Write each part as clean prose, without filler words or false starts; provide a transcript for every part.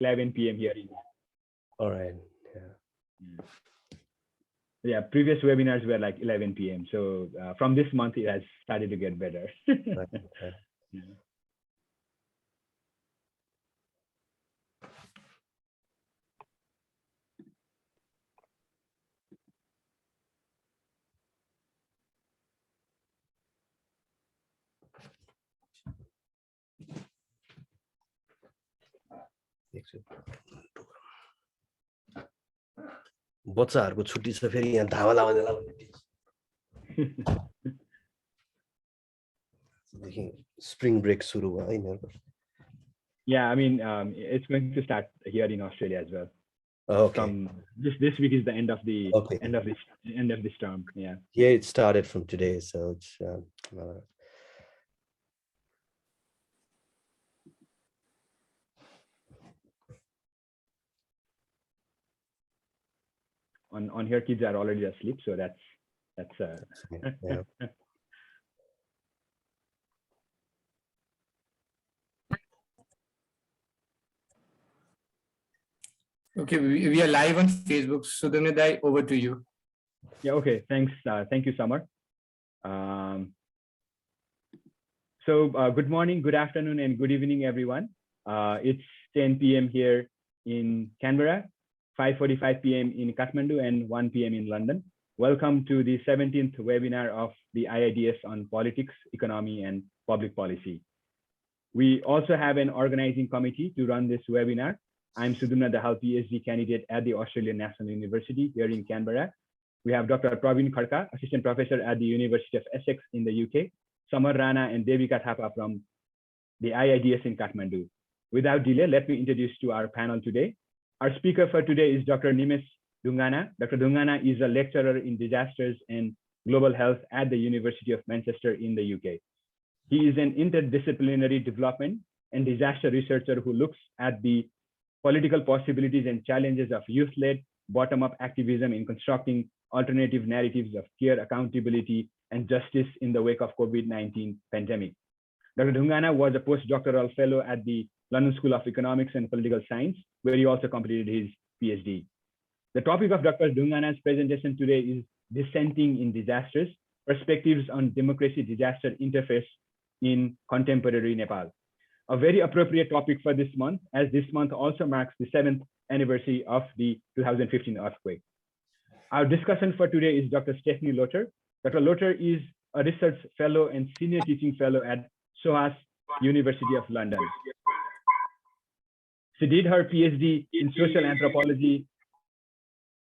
11 p.m. here. All right. Yeah, previous webinars were like 11 p.m. So from this month, it has started to get better. Right. Okay. Yeah. बच्चाहरुको छुट्टी छ फेरि यहाँ धावा लावा देला भन्ने spring break सुरु भयो है यिनीहरुको. Yeah, I mean, it's going to start here in Australia as well. Okay. From this week is the end of the end of this term. Yeah. Yeah, it started from today, so it's on here, kids are already asleep, so that's yeah. Okay, we are live on Facebook. Sudyumna, over to you. Yeah, okay, thanks. Thank you, Samar. So good morning, good afternoon, and good evening, everyone. It's 10 p.m. here in Canberra, 5:45 p.m. in Kathmandu, and 1 p.m. in London. Welcome to the 17th webinar of the IIDS on politics, economy, and public policy. We also have an organizing committee to run this webinar. I'm Sudyumna, Dahal PhD candidate at the Australian National University here in Canberra. We have Dr. Praveen Khadka, assistant professor at the University of Essex in the UK, Samar Rana and Devika Thapa from the IIDS in Kathmandu. Without delay, let me introduce to our panel today. Our speaker for today is Dr. Nimesh Dhungana. Dr. Dhungana is a lecturer in disasters and global health at the University of Manchester in the UK. He is an interdisciplinary development and disaster researcher who looks at the political possibilities and challenges of youth-led bottom-up activism in constructing alternative narratives of care, accountability, and justice in the wake of COVID-19 pandemic. Dr. Dhungana was a postdoctoral fellow at the London School of Economics and Political Science, where he also completed his PhD. The topic of Dr. Dhungana's presentation today is Dissenting in Disasters, Perspectives on Democracy Disaster Interface in Contemporary Nepal. A very appropriate topic for this month, as this month also marks the 7th anniversary of the 2015 earthquake. Our discussant for today is Dr. Stefanie Lotter. Dr. Lotter is a research fellow and senior teaching fellow at SOAS, University of London. She did her PhD in social anthropology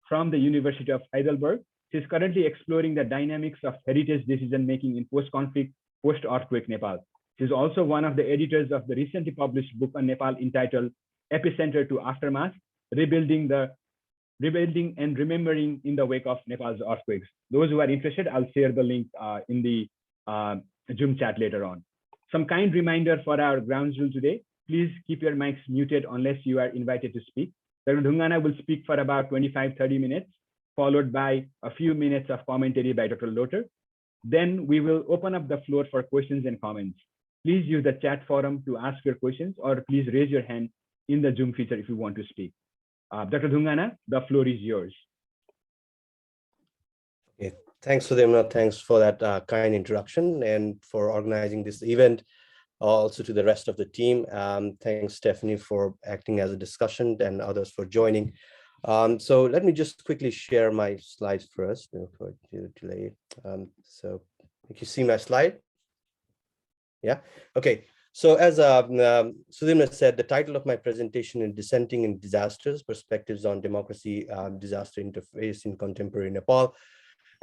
from the University of Heidelberg. She is currently exploring the dynamics of heritage decision-making in post-conflict, post-earthquake Nepal. She is also one of the editors of the recently published book on Nepal entitled Epicenter to Aftermath, Rebuilding and Remembering in the Wake of Nepal's Earthquakes. Those who are interested, I'll share the link in the Zoom chat later on. Some kind reminder for our ground rule today. Please keep your mics muted unless you are invited to speak. Dr. Dhungana will speak for about 25-30 minutes, followed by a few minutes of commentary by Dr. Lotter. Then we will open up the floor for questions and comments. Please use the chat forum to ask your questions, or please raise your hand in the Zoom feature if you want to speak. Dr. Dhungana, the floor is yours. Okay, thanks Sudyumna. Thanks for that kind introduction and for organizing this event. Also to the rest of the team. Thanks Stefanie for acting as a discussion and others for joining. So let me just quickly share my slides first for delay. So can you see my slide? Yeah, okay. So as Sudyumna said, the title of my presentation is Dissenting in Disasters, Perspectives on Democracy, Disaster Interface in Contemporary Nepal.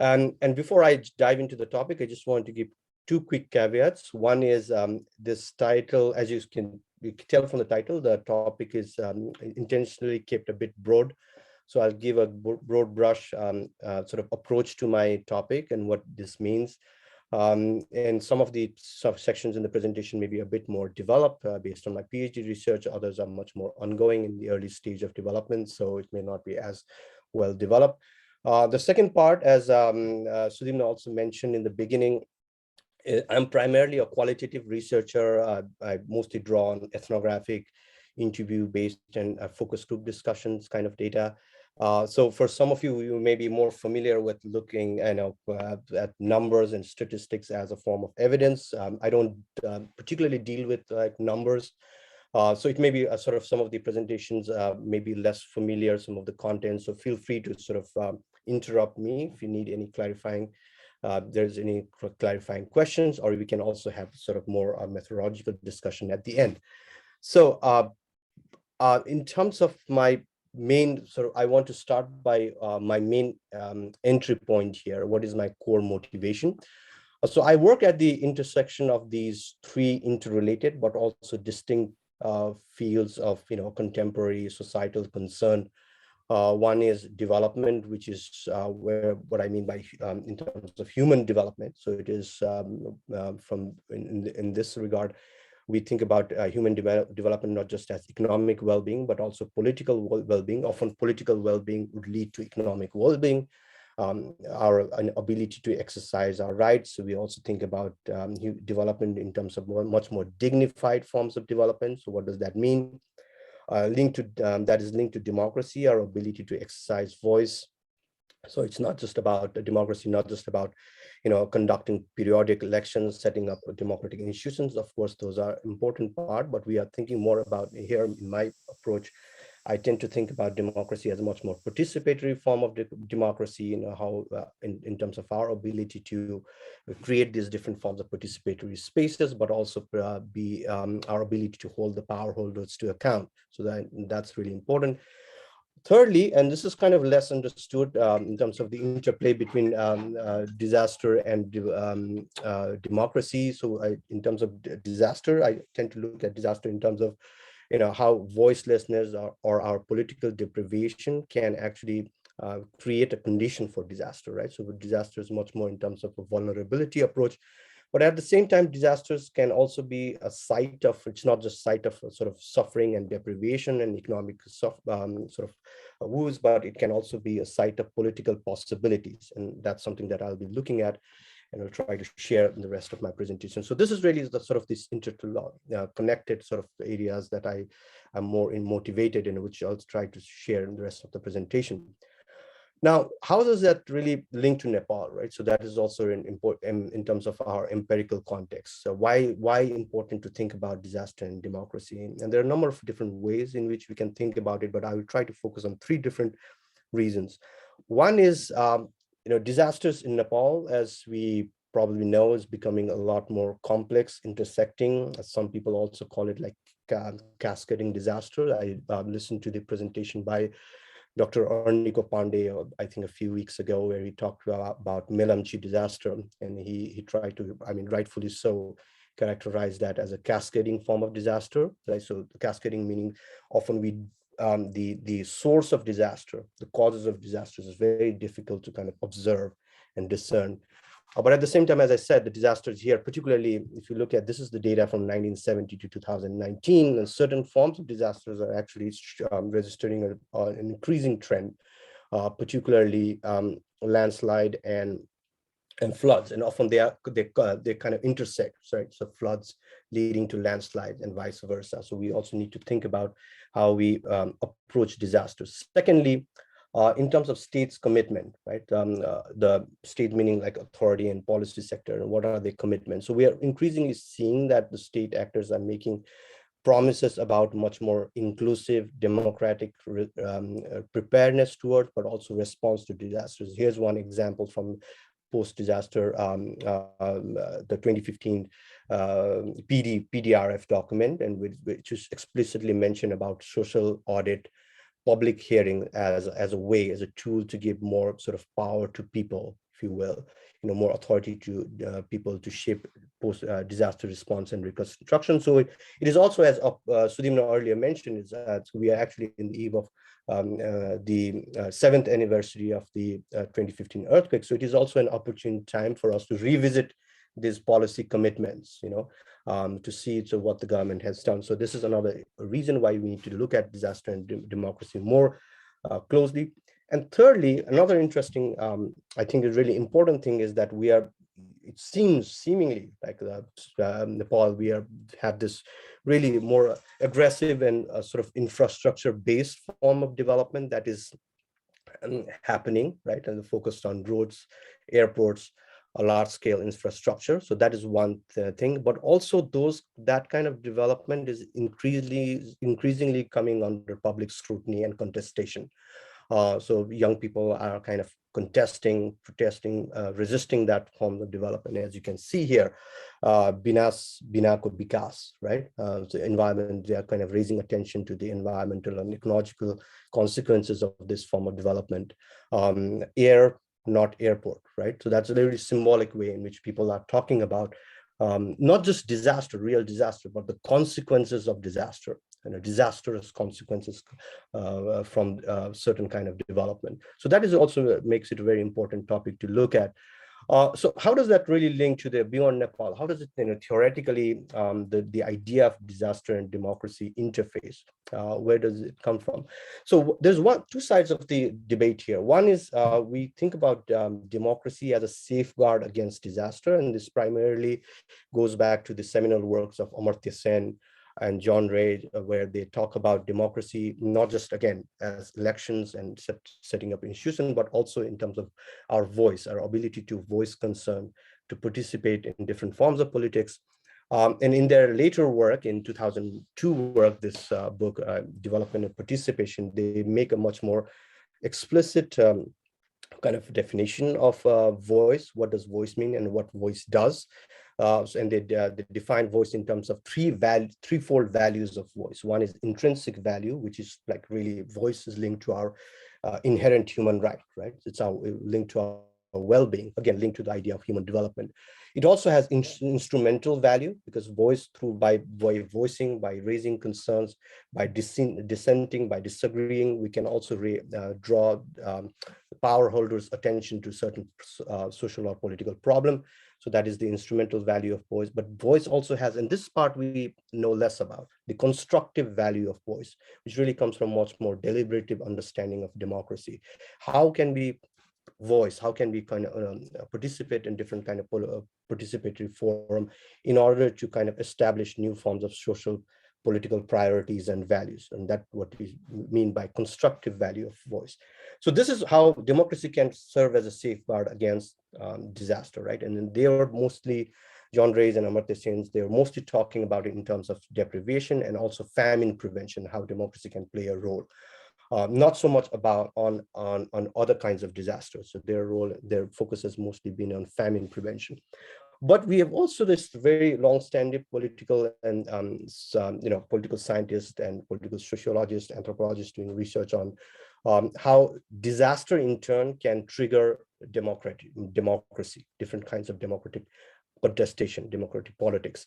And before I dive into the topic, I just want to give two quick caveats. One is this title, as you can tell from the title, the topic is intentionally kept a bit broad. So I'll give a broad brush sort of approach to my topic and what this means. And some of the subsections in the presentation may be a bit more developed based on my PhD research. Others are much more ongoing in the early stage of development, so it may not be as well developed. The second part, as Sudyumna also mentioned in the beginning, I'm primarily a qualitative researcher. I mostly draw on ethnographic, interview-based, and focus group discussions kind of data. So for some of you, you may be more familiar with looking at numbers and statistics as a form of evidence. I don't particularly deal with numbers. So it may be sort of some of the presentations may be less familiar, some of the content. So feel free to sort of interrupt me if you need any clarifying. There's any clarifying questions, or we can also have sort of more methodological discussion at the end. So in terms of my main I want to start by my main entry point here. What is my core motivation? So I work at the intersection of these three interrelated but also distinct fields of contemporary societal concern. One is development, which is what I mean by in terms of human development. So it is from in this regard, we think about human development not just as economic well-being, but also political well-being. Often political well-being would lead to economic well-being, our ability to exercise our rights. So we also think about development in terms of much more dignified forms of development. So what does that mean? That is linked to democracy, our ability to exercise voice. So it's not just about democracy, not just about conducting periodic elections, setting up democratic institutions. Of course, those are important part, but we are thinking more about here in my approach. I tend to think about democracy as a much more participatory form of democracy, how in terms of our ability to create these different forms of participatory spaces, but also our ability to hold the power holders to account. So that's really important. Thirdly, and this is kind of less understood in terms of the interplay between disaster and democracy. So in terms of disaster, I tend to look at disaster in terms of how voicelessness or our political deprivation can actually create a condition for disaster, right? So disaster is much more in terms of a vulnerability approach. But at the same time, disasters can also be a site of, it's not just site of sort of suffering and deprivation and economic sort of woes, but it can also be a site of political possibilities. And that's something that I'll be looking at and I'll try to share in the rest of my presentation. So this is really the sort of this connected sort of areas that I am more motivated in, which I'll try to share in the rest of the presentation. Now, how does that really link to Nepal, right? So that is also important in terms of our empirical context. So why important to think about disaster and democracy? And there are a number of different ways in which we can think about it, but I will try to focus on three different reasons. One is, disasters in Nepal, as we probably know, is becoming a lot more complex, intersecting. Some people also call it like cascading disaster. I listened to the presentation by Dr. Arniko Pandey, I think a few weeks ago, where he talked about Melamchi disaster, and he tried to, rightfully so, characterize that as a cascading form of disaster. Right? So cascading meaning often the source of disaster, the causes of disasters is very difficult to kind of observe and discern. But at the same time, as I said, the disasters here, particularly if you look at, this is the data from 1970 to 2019, and certain forms of disasters are actually registering an increasing trend, particularly landslide and floods, and often they kind of intersect, right? So floods leading to landslides and vice versa. So we also need to think about how we approach disasters. Secondly, in terms of states' commitment, right? The state meaning like authority and policy sector, and what are their commitments? So we are increasingly seeing that the state actors are making promises about much more inclusive, democratic preparedness towards, but also response to disasters. Here's one example from post-disaster, the 2015 PDRF document, and which is explicitly mentioned about social audit, public hearing as a tool to give more sort of power to people, if you will, more authority to people to shape post-disaster response and reconstruction. So it is also, as Sudyumna earlier mentioned, is that we are actually in the eve of the 7th anniversary of the 2015 earthquake. So it is also an opportune time for us to revisit these policy commitments, to see what the government has done. So this is another reason why we need to look at disaster and democracy more closely. And thirdly, another interesting, I think a really important thing is that we are, it seems seemingly like Nepal, have this really more aggressive and sort of infrastructure-based form of development that is happening, right? And focused on roads, airports, a large-scale infrastructure. So that is one thing. But also that kind of development is increasingly coming under public scrutiny and contestation. So young people are kind of contesting, protesting, resisting that form of development. As you can see here, Bina ko Bikas, right? The environment, they are kind of raising attention to the environmental and ecological consequences of this form of development. Air, not airport, right? So that's a very symbolic way in which people are talking about not just disaster, real disaster, but the consequences of disaster, and disastrous consequences from certain kind of development. So that is also makes it a very important topic to look at. So how does that really link to the beyond Nepal? How does it, theoretically, the idea of disaster and democracy interface? Where does it come from? So there's two sides of the debate here. One is we think about democracy as a safeguard against disaster, and this primarily goes back to the seminal works of Amartya Sen and John Ray, where they talk about democracy, not just, again, as elections and setting up institutions, but also in terms of our voice, our ability to voice concern, to participate in different forms of politics. And in their later work, in 2002 work, this book, Development and Participation, they make a much more explicit kind of definition of voice. What does voice mean and what voice does? And they define voice in terms of threefold values of voice. One is intrinsic value, which is like really voice is linked to our inherent human right? It's our linked to our well-being, again, linked to the idea of human development. It also has instrumental value, because voice by voicing, by raising concerns, by dissenting, by disagreeing, we can also draw power holders' attention to certain social or political problem. So that is the instrumental value of voice. But voice also has, and this part we know less about, the constructive value of voice, which really comes from much more deliberative understanding of democracy. How can we voice, how can we kind of participate in different kind of participatory forum in order to kind of establish new forms of social political priorities and values? And that's what we mean by constructive value of voice. So this is how democracy can serve as a safeguard against disaster, right? And then they are mostly, John Ray's and Amartya Sen's, they are mostly talking about it in terms of deprivation and also famine prevention, how democracy can play a role. Not so much about on other kinds of disasters. So their focus has mostly been on famine prevention. But we have also this very long-standing political and political scientists and political sociologists, anthropologists doing research on how disaster in turn can trigger democracy, different kinds of democratic contestation, democratic politics.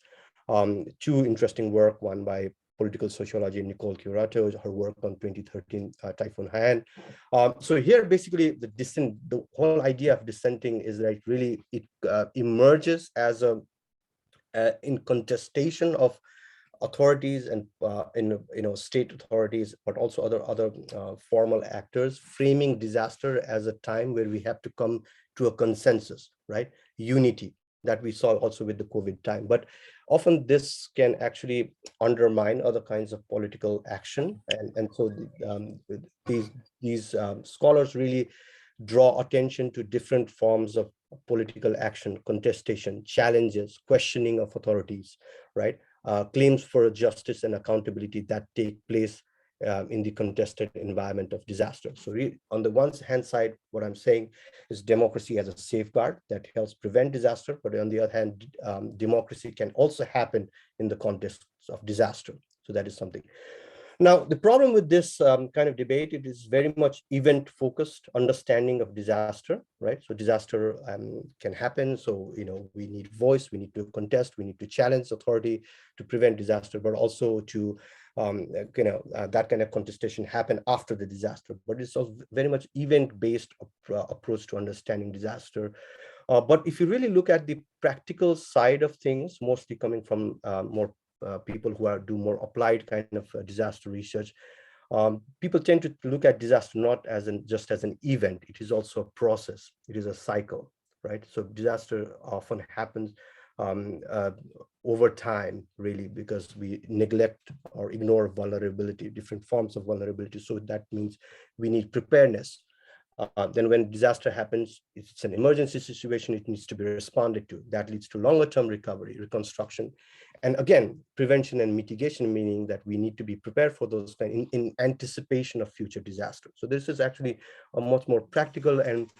Two interesting work, one by political sociology Nicole Curato, her work on 2013 Typhoon Haiyan. So here, basically, the whole idea of dissenting is like really it emerges as in contestation of authorities and state authorities, but also other formal actors, framing disaster as a time where we have to come to a consensus, right? Unity that we saw also with the COVID time. But often this can actually undermine other kinds of political action. And so these scholars really draw attention to different forms of political action, contestation, challenges, questioning of authorities, right? Claims for justice and accountability that take place in the contested environment of disaster. So on the one hand side, what I'm saying is democracy as a safeguard that helps prevent disaster, but on the other hand, democracy can also happen in the context of disaster. So that is something. Now, the problem with this kind of debate, it is very much event-focused understanding of disaster, right? So disaster can happen. So, we need voice, we need to contest, we need to challenge authority to prevent disaster, but also to, that kind of contestation happen after the disaster. But it's also very much event-based approach to understanding disaster. But if you really look at the practical side of things, mostly coming from more people who do more applied kind of disaster research, people tend to look at disaster not as just as an event. It is also a process. It is a cycle. right? So disaster often happens over time, really, because we neglect or ignore vulnerability, different forms of vulnerability. So that means we need preparedness. Then when disaster happens, it's an emergency situation, it needs to be responded to. That leads to longer term recovery, reconstruction. And again, prevention and mitigation, meaning that we need to be prepared for those in anticipation of future disaster. So this is actually a much more practical and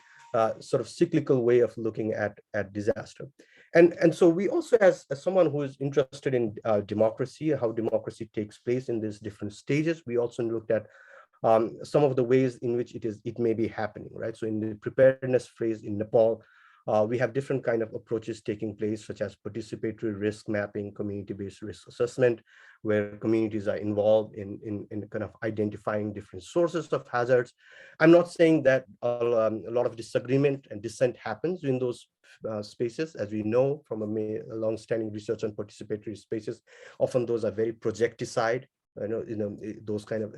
sort of cyclical way of looking at disaster. And so we also, as someone who is interested in democracy, how democracy takes place in these different stages, we also looked at some of the ways in which it may be happening, right? So in the preparedness phase in Nepal, we have different kind of approaches taking place, such as participatory risk mapping, community-based risk assessment, where communities are involved in kind of identifying different sources of hazards. I'm not saying that a lot of disagreement and dissent happens in those spaces. As we know from a long-standing research on participatory spaces, often those are very projecticide. Those kind of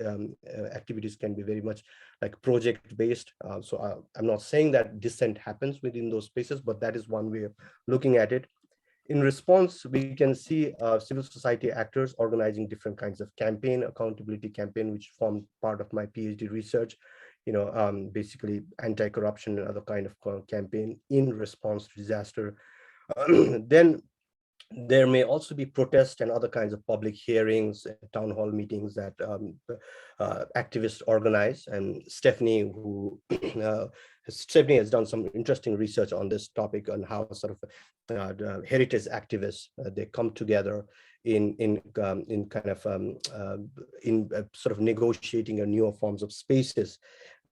activities can be very much like project based. So I'm not saying that dissent happens within those spaces, but that is one way of looking at it. In response, we can see civil society actors organizing different kinds of accountability campaign, which formed part of my PhD research, basically anti-corruption and other kind of campaign in response to disaster. Then there may also be protests and other kinds of public hearings, town hall meetings that activists organize. And Stefanie, Stefanie has done some interesting research on this topic, on how sort of heritage activists they come together in sort of negotiating a newer forms of spaces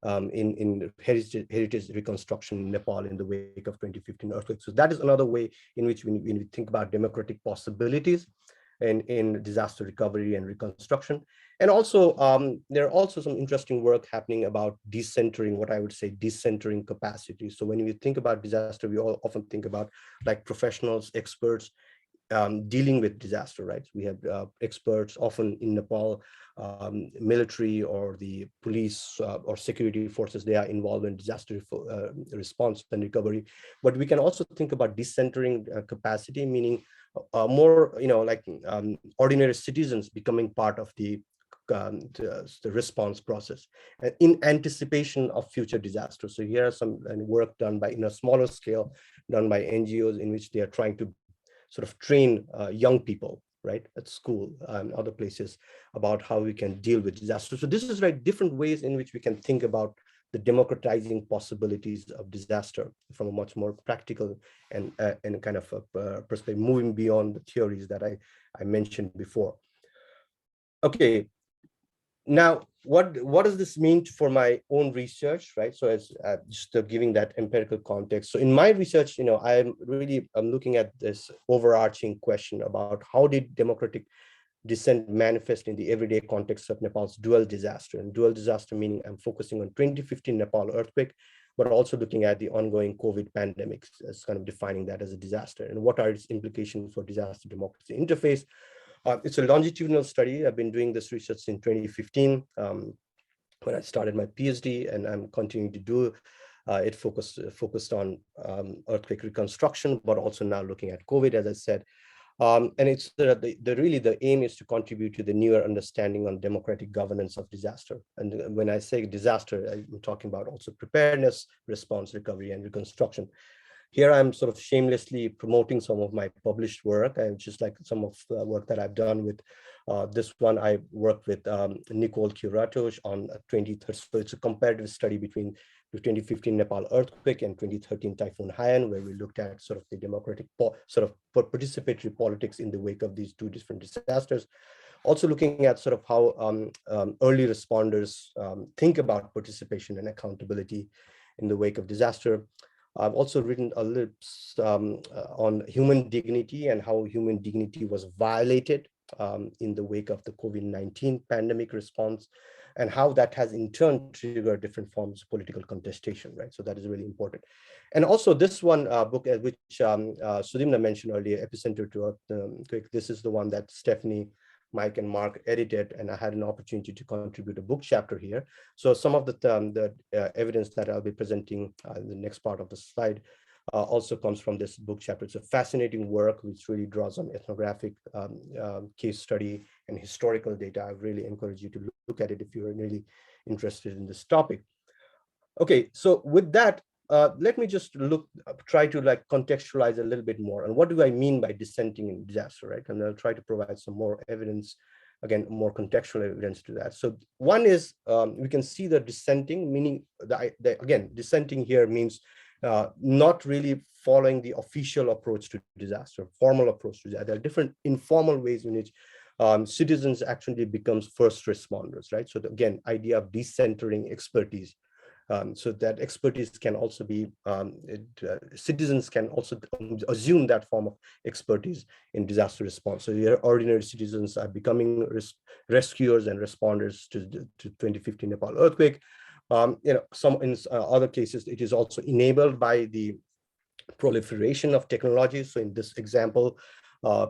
in heritage reconstruction in Nepal in the wake of 2015 earthquake. So that is another way in which when we think about democratic possibilities in disaster recovery and reconstruction. And also, there are also some interesting work happening about decentering, what I would say, decentering capacity. So when we think about disaster, we all often think about like professionals, experts, dealing with disaster, right? We have experts often in Nepal, military or the police or security forces, they are involved in disaster response and recovery. But we can also think about decentering capacity, meaning more, ordinary citizens becoming part of the response process in anticipation of future disasters. So here are some work done by, in a smaller scale, done by NGOs in which they are trying to sort of train young people, right, at school and other places about how we can deal with disaster. So this is like different ways in which we can think about the democratizing possibilities of disaster from a much more practical and kind of a perspective, moving beyond the theories that I mentioned before. Okay. Now, what does this mean for my own research, right? So as just giving that empirical context. So in my research, I'm looking at this overarching question about how did democratic dissent manifest in the everyday context of Nepal's dual disaster. And dual disaster meaning I'm focusing on 2015 Nepal earthquake, but also looking at the ongoing COVID pandemic as kind of defining that as a disaster. And what are its implications for disaster democracy interface? It's a longitudinal study. I've been doing this research since 2015 when I started my PhD, and I'm continuing to do it. Focused on earthquake reconstruction, but also now looking at COVID, as I said. And it's the aim is to contribute to the newer understanding on democratic governance of disaster. And when I say disaster, I'm talking about also preparedness, response, recovery, and reconstruction. Here I'm sort of shamelessly promoting some of my published work, and just like some of the work that I've done with this one. I worked with Nicole Curatos on 2013. So it's a comparative study between the 2015 Nepal earthquake and 2013 Typhoon Haiyan, where we looked at sort of the democratic sort of participatory politics in the wake of these two different disasters. Also looking at sort of how early responders think about participation and accountability in the wake of disaster. I've also written a little on human dignity and how human dignity was violated in the wake of the COVID-19 pandemic response, and how that has in turn triggered different forms of political contestation, right? So that is really important. And also this one book, which Sudyumna mentioned earlier, Epicenter to Earthquake, this is the one that Stefanie, Mike, and Mark edited, and I had an opportunity to contribute a book chapter here. So some of the evidence that I'll be presenting in the next part of the slide also comes from this book chapter. It's a fascinating work which really draws on ethnographic case study and historical data. I really encourage you to look at it if you're really interested in this topic. Okay, so with that, let me just try to like contextualize a little bit more. And what do I mean by dissenting in disaster, right? And I'll try to provide some more evidence, again, more contextual evidence to that. So one is, we can see the dissenting, meaning, again, dissenting here means not really following the official approach to disaster, formal approach to disaster. There are different informal ways in which citizens actually becomes first responders, right? So again, idea of decentering expertise. So that expertise can also be, citizens can also assume that form of expertise in disaster response. So your ordinary citizens are becoming rescuers and responders to 2015 Nepal earthquake. Some in other cases, it is also enabled by the proliferation of technology. So in this example,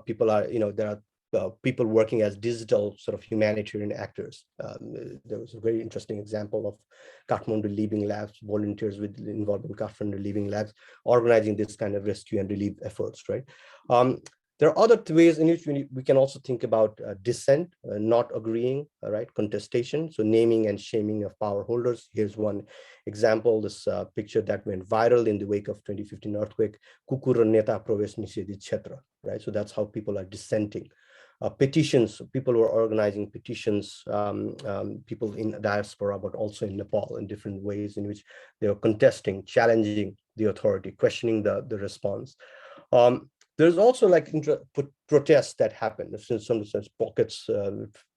people are, there are people working as digital sort of humanitarian actors. There was a very interesting example of Kathmandu Living Labs, volunteers involved in Kathmandu Living Labs, organizing this kind of rescue and relief efforts, right? There are other ways in which we can also think about dissent, not agreeing, right? Contestation, so naming and shaming of power holders. Here's one example, this picture that went viral in the wake of 2015 earthquake, Kukur Neta Provesh Nishedhi Kshetra, right? So that's how people are dissenting. Petitions, people were organizing petitions, people in diaspora, but also in Nepal in different ways in which they were contesting, challenging the authority, questioning the response. There's also like protests that happen in some sense, pockets,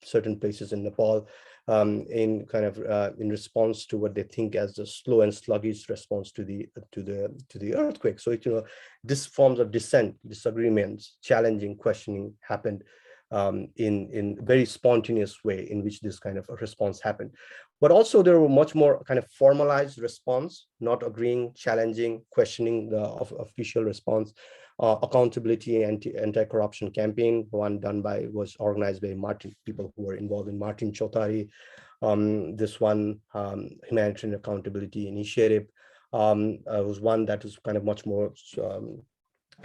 certain places in Nepal, in kind of in response to what they think as the slow and sluggish response to the earthquake. So this forms of dissent, disagreements, challenging, questioning happened in very spontaneous way in which this kind of a response happened. But also there were much more kind of formalized response, not agreeing, challenging, questioning the official response, accountability, anti-corruption campaign, one was organized by people who were involved in Martin Chotari. This one, Humanitarian Accountability Initiative, was one that was kind of much more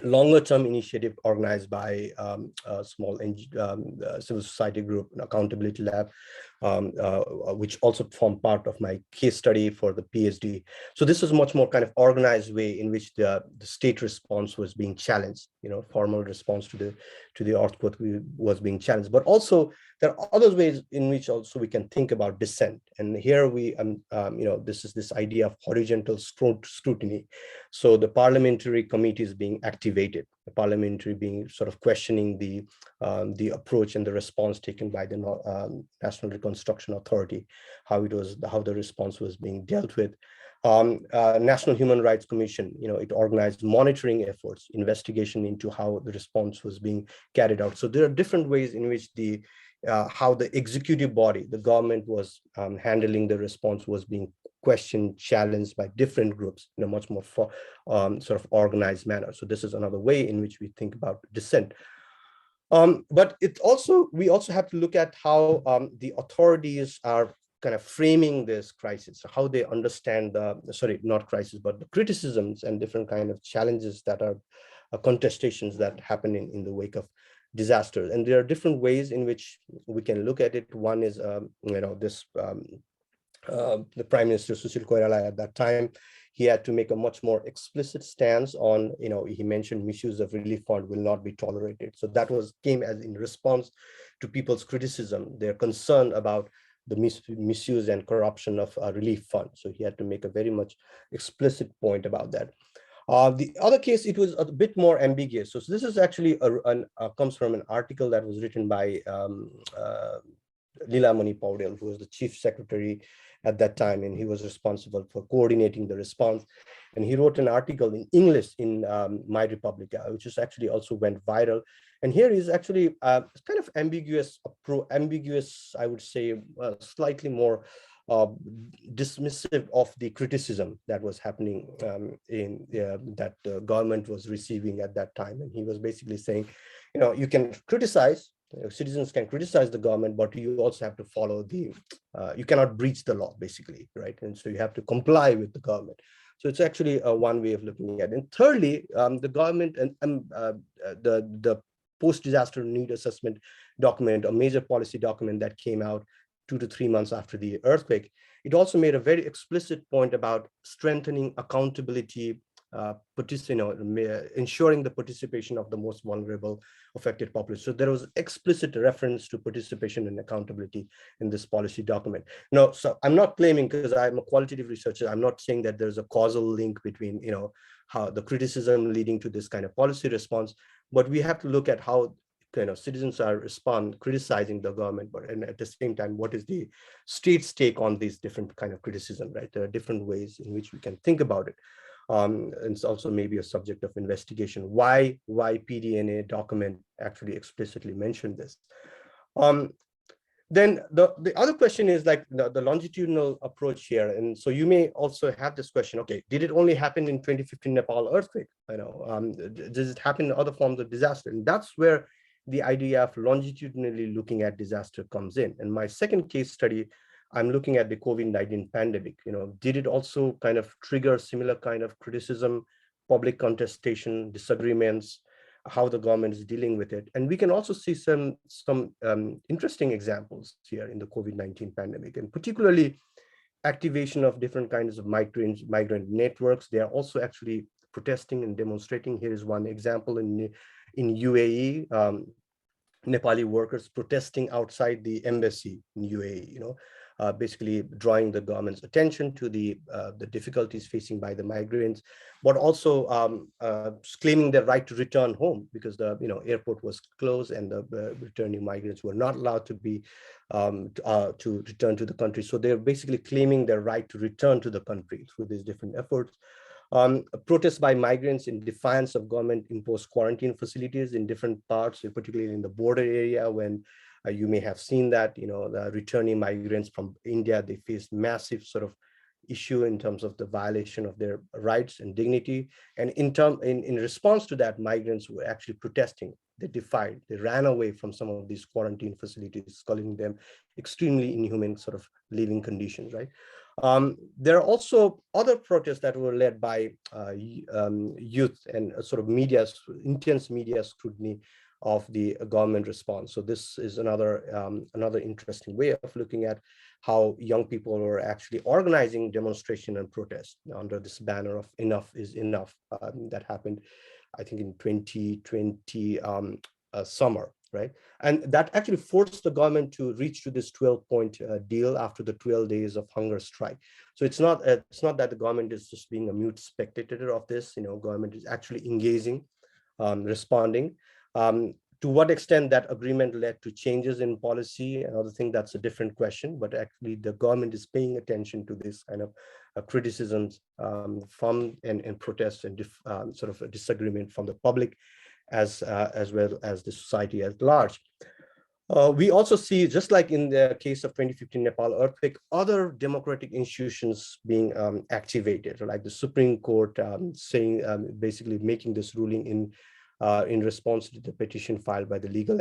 longer term initiative organized by a small civil society group, an accountability lab, which also formed part of my case study for the PhD. So this was much more kind of organized way in which the state response was being challenged, formal response to the earthquake was being challenged. But also there are other ways in which also we can think about dissent. And here we, this is this idea of horizontal scrutiny. So the parliamentary committee is being activated, the parliamentary being sort of questioning the approach and the response taken by the National Reconstruction Authority, how the response was being dealt with. National Human Rights Commission, it organized monitoring efforts, investigation into how the response was being carried out. So there are different ways in which how the executive body, the government, was handling the response was being questioned, challenged by different groups in a much more sort of organized manner. So this is another way in which we think about dissent. But we also have to look at how the authorities are kind of framing this crisis, how they understand not crisis, but the criticisms and different kind of challenges that are contestations that happen in the wake of disasters. And there are different ways in which we can look at it. One is, the Prime Minister Sushil Koirala at that time, he had to make a much more explicit stance on, he mentioned misuse of relief fund will not be tolerated. So that came as in response to people's criticism, their concern about the misuse and corruption of a relief fund. So he had to make a very much explicit point about that. The other case, it was a bit more ambiguous. So this is actually comes from an article that was written by Lilamani Paudel, who was the chief secretary at that time, and he was responsible for coordinating the response. And he wrote an article in English in My Republica, which is actually also went viral. And here is actually kind of ambiguous, I would say, slightly more dismissive of the criticism that was happening that the government was receiving at that time. And he was basically saying, you can criticize, citizens can criticize the government, but you also have to follow you cannot breach the law, basically, right? And so you have to comply with the government. So it's actually one way of looking at it. And thirdly, the government and the post-disaster need assessment document, a major policy document that came out 2 to 3 months after the earthquake, it also made a very explicit point about strengthening accountability, ensuring the participation of the most vulnerable affected population. So there was explicit reference to participation and accountability in this policy document. No, so I'm not claiming, because I'm a qualitative researcher, I'm not saying that there's a causal link between, how the criticism leading to this kind of policy response, but we have to look at how citizens are criticizing the government, but and at the same time, what is the state's take on these different kind of criticism, right? There are different ways in which we can think about it. And it's also maybe a subject of investigation. Why PDNA document actually explicitly mentioned this? Then the other question is like the longitudinal approach here. And so you may also have this question, okay, did it only happen in 2015 Nepal earthquake? Does it happen in other forms of disaster? And that's where the idea of longitudinally looking at disaster comes in. And my second case study, I'm looking at the COVID-19 pandemic. Did it also kind of trigger similar kind of criticism, public contestation, disagreements, how the government is dealing with it? And we can also see some interesting examples here in the COVID-19 pandemic, and particularly activation of different kinds of migrant networks. They are also actually protesting and demonstrating. Here is one example in UAE. Nepali workers protesting outside the embassy in UAE, basically drawing the government's attention to the difficulties facing by the migrants, but also claiming their right to return home, because the airport was closed and the returning migrants were not allowed to be to return to the country. So they're basically claiming their right to return to the country through these different efforts. Protests by migrants in defiance of government-imposed quarantine facilities in different parts, particularly in the border area, when you may have seen that, the returning migrants from India, they faced massive sort of issue in terms of the violation of their rights and dignity. And in response to that, migrants were actually protesting. They defied, they ran away from some of these quarantine facilities, calling them extremely inhuman sort of living conditions, right? There are also other protests that were led by youth and sort of intense media scrutiny of the government response. So this is another interesting way of looking at how young people are actually organizing demonstration and protest under this banner of enough is enough. That happened, I think, in 2020 summer, right? And that actually forced the government to reach to this 12-point deal after the 12 days of hunger strike. So it's not that the government is just being a mute spectator of this. Government is actually engaging, responding. To what extent that agreement led to changes in policy, another thing, that's a different question, but actually the government is paying attention to this kind of criticisms from and protests and sort of a disagreement from the public as well as the society at large. We also see, just like in the case of 2015 Nepal earthquake, other democratic institutions being activated, like the Supreme Court saying, basically making this ruling in response to the petition filed by the legal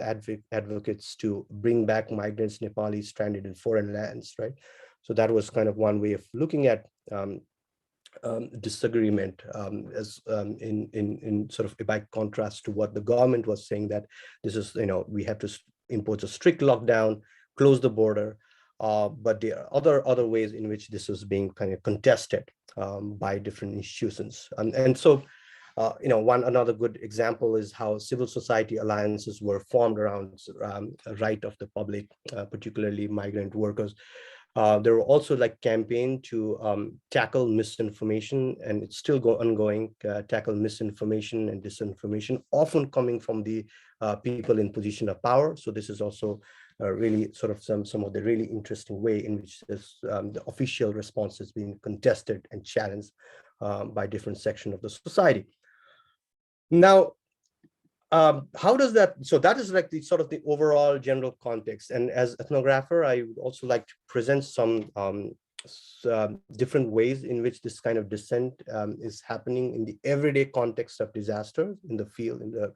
advocates to bring back migrants, Nepalis stranded in foreign lands, right? So that was kind of one way of looking at disagreement as in sort of by contrast to what the government was saying, that this is, we have to impose a strict lockdown, close the border, but there are other ways in which this is being kind of contested by different institutions. And so another good example is how civil society alliances were formed around right of the public, particularly migrant workers. There were also like campaign to tackle misinformation, and it's still ongoing, tackle misinformation and disinformation, often coming from the people in position of power. So this is also really sort of some of the really interesting way in which this, the official response is being contested and challenged by different sections of the society. Now, how does that, so that is like the sort of the overall general context. And as ethnographer, I would also like to present some different ways in which this kind of dissent is happening in the everyday context of disaster in the field, in the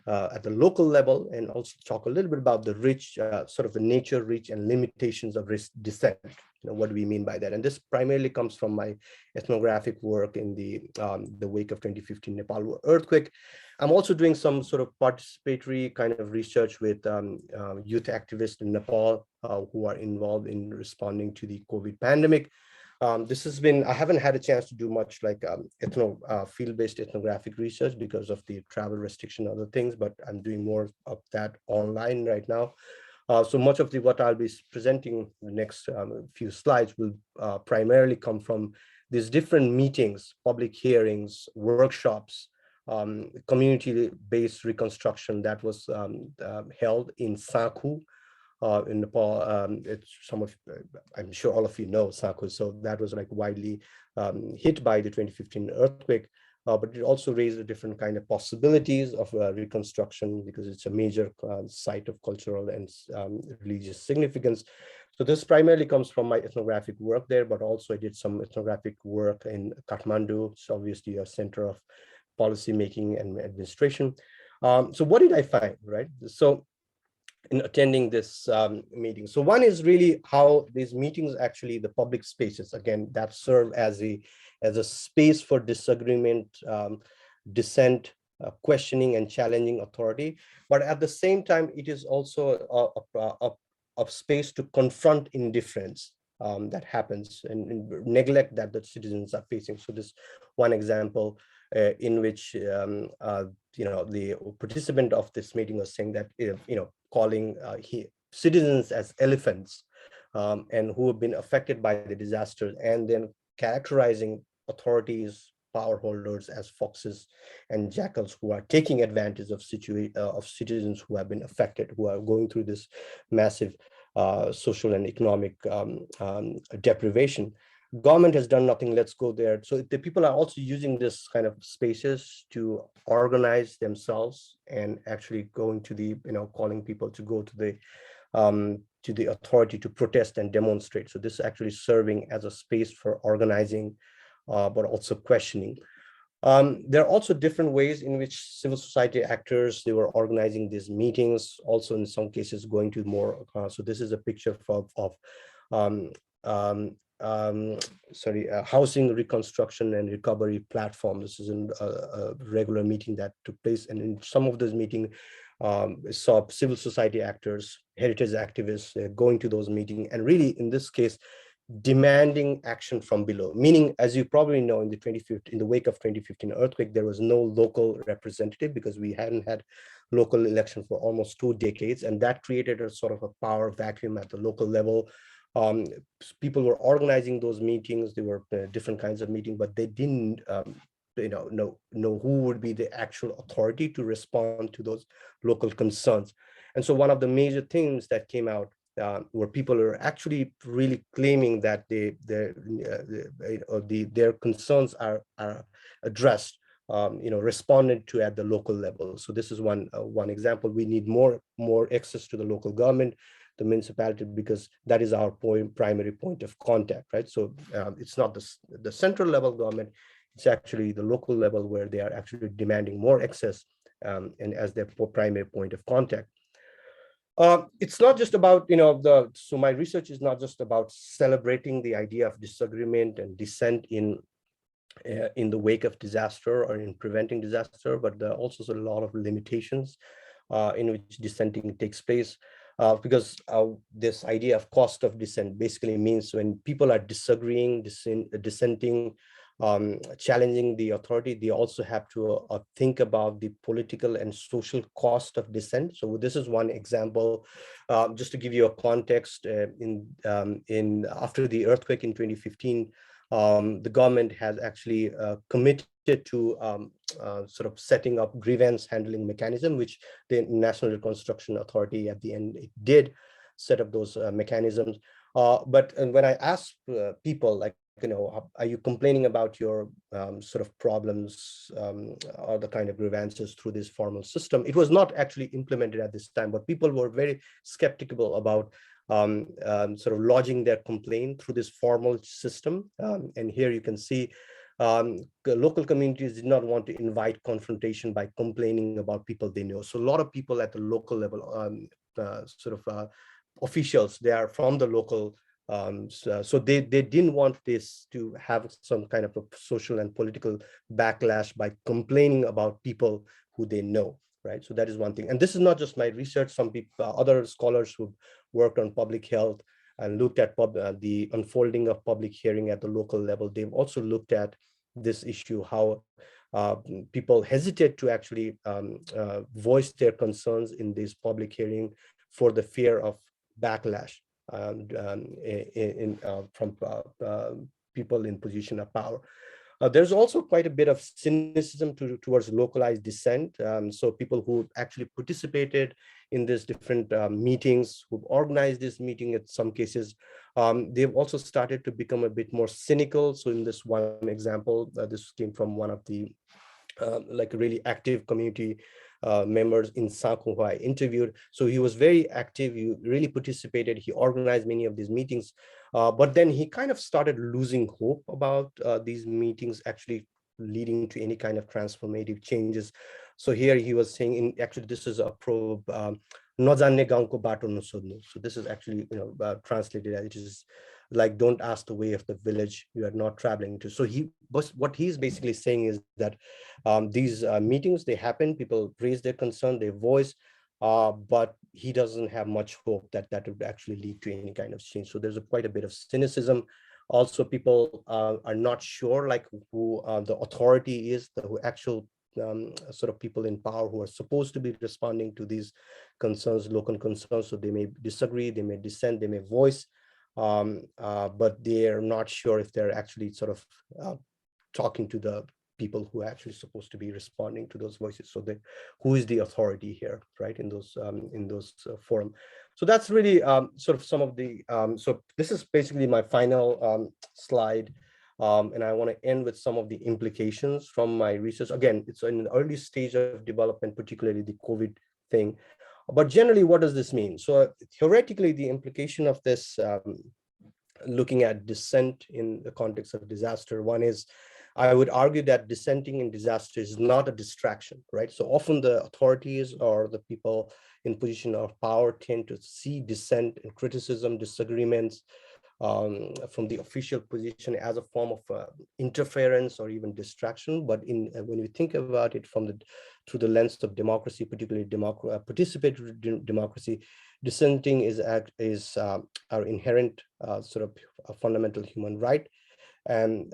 at the local level, and also talk a little bit about the rich, sort of the nature, reach, and limitations of dissent. What do we mean by that? And this primarily comes from my ethnographic work in the wake of 2015 Nepal earthquake. I'm also doing some sort of participatory kind of research with youth activists in Nepal who are involved in responding to the COVID pandemic. This has been, I haven't had a chance to do much like field-based ethnographic research because of the travel restriction and other things, but I'm doing more of that online right now. So much of what I'll be presenting the next few slides will primarily come from these different meetings, public hearings, workshops, community-based reconstruction that was held in Sakhu in Nepal. It's I'm sure all of you know Sakhu, so that was like widely hit by the 2015 earthquake. But it also raised a different kind of possibilities of reconstruction because it's a major site of cultural and religious significance. So this primarily comes from my ethnographic work there, but also I did some ethnographic work in Kathmandu. It's obviously a center of policy making and administration. So what did I find, right? So in attending this meeting. So one is really how these meetings, actually the public spaces, again, that serve as a space for disagreement, dissent, questioning and challenging authority. But at the same time, it is also a space to confront indifference that happens and neglect that the citizens are facing. So this one example in which the participant of this meeting was saying that calling citizens as elephants and who have been affected by the disaster, and then characterizing authorities, power holders as foxes and jackals who are taking advantage of citizens who have been affected, who are going through this massive social and economic deprivation. Government has done nothing, let's go there. So the people are also using this kind of spaces to organize themselves and actually going to the, calling people to go to the authority to protest and demonstrate. So this is actually serving as a space for organizing, but also questioning. There are also different ways in which civil society actors, they were organizing these meetings, also in some cases going to more, so this is a picture of housing reconstruction and recovery platform. This is a regular meeting that took place, and in some of those meetings saw civil society actors, heritage activists going to those meetings, and really in this case demanding action from below. Meaning, as you probably know, in the wake of 2015 earthquake, there was no local representative because we hadn't had local election for almost 2 decades, and that created a sort of a power vacuum at the local level. People were organizing those meetings. There were different kinds of meetings, but they didn't know who would be the actual authority to respond to those local concerns. And so one of the major things that came out where people are actually really claiming that their concerns are addressed, responded to at the local level. So this is one example. We need more access to the local government, the municipality, because that is our primary point of contact, right? So it's not the central level government, it's actually the local level where they are actually demanding more access and as their primary point of contact. It's not just about, so my research is not just about celebrating the idea of disagreement and dissent in the wake of disaster or in preventing disaster, but there are also a lot of limitations in which dissenting takes place. Because this idea of cost of dissent basically means when people are disagreeing, dissenting, challenging the authority, they also have to think about the political and social cost of dissent. So this is one example, just to give you a context. After the earthquake in 2015, the government has actually committed to sort of setting up grievance handling mechanism, which the National Reconstruction Authority at the end it did set up those mechanisms. But when I asked people, like, are you complaining about your sort of problems or the kind of grievances through this formal system? It was not actually implemented at this time, but people were very skeptical about sort of lodging their complaint through this formal system. And here you can see the local communities did not want to invite confrontation by complaining about people they know. So a lot of people at the local level, officials, they are from the local, so they didn't want this to have some kind of a social and political backlash by complaining about people who they know, right? So that is one thing. And this is not just my research. Some people, other scholars who worked on public health and looked at the unfolding of public hearing at the local level, they've also looked at this issue, how people hesitate to actually voice their concerns in this public hearing for the fear of backlash from people in position of power. There's also quite a bit of cynicism towards localized dissent. So people who actually participated in these different meetings, who've organized this meeting in some cases, they've also started to become a bit more cynical. So in this one example, this came from one of the like really active community members in Sakho who I interviewed. So he was very active, he really participated, he organized many of these meetings, but then he kind of started losing hope about these meetings actually leading to any kind of transformative changes. So here he was saying, actually this is a probe, Nozanne gaunko bato nosodnu. So this is actually, translated as, it is like, don't ask the way of the village you are not traveling to. So what he's basically saying is that these meetings, they happen, people raise their concern, their voice, but he doesn't have much hope that that would actually lead to any kind of change. So there's quite a bit of cynicism. Also, people are not sure like who the authority is, who actual sort of people in power who are supposed to be responding to these concerns, local concerns. So they may disagree, they may dissent, they may voice, but they're not sure if they're actually sort of talking to the people who are actually supposed to be responding to those voices. So who is the authority here, right, in those forum. So that's really sort of some of the, so this is basically my final slide. And I want to end with some of the implications from my research. Again, it's in an early stage of development, particularly the COVID thing. But generally, what does this mean? So theoretically, the implication of this, looking at dissent in the context of disaster, one is, I would argue that dissenting in disaster is not a distraction, right? So often the authorities or the people in position of power tend to see dissent and criticism, disagreements from the official position as a form of interference or even distraction. But when we think about it through the lens of democracy, particularly participatory democracy, dissenting is our inherent sort of a fundamental human right. And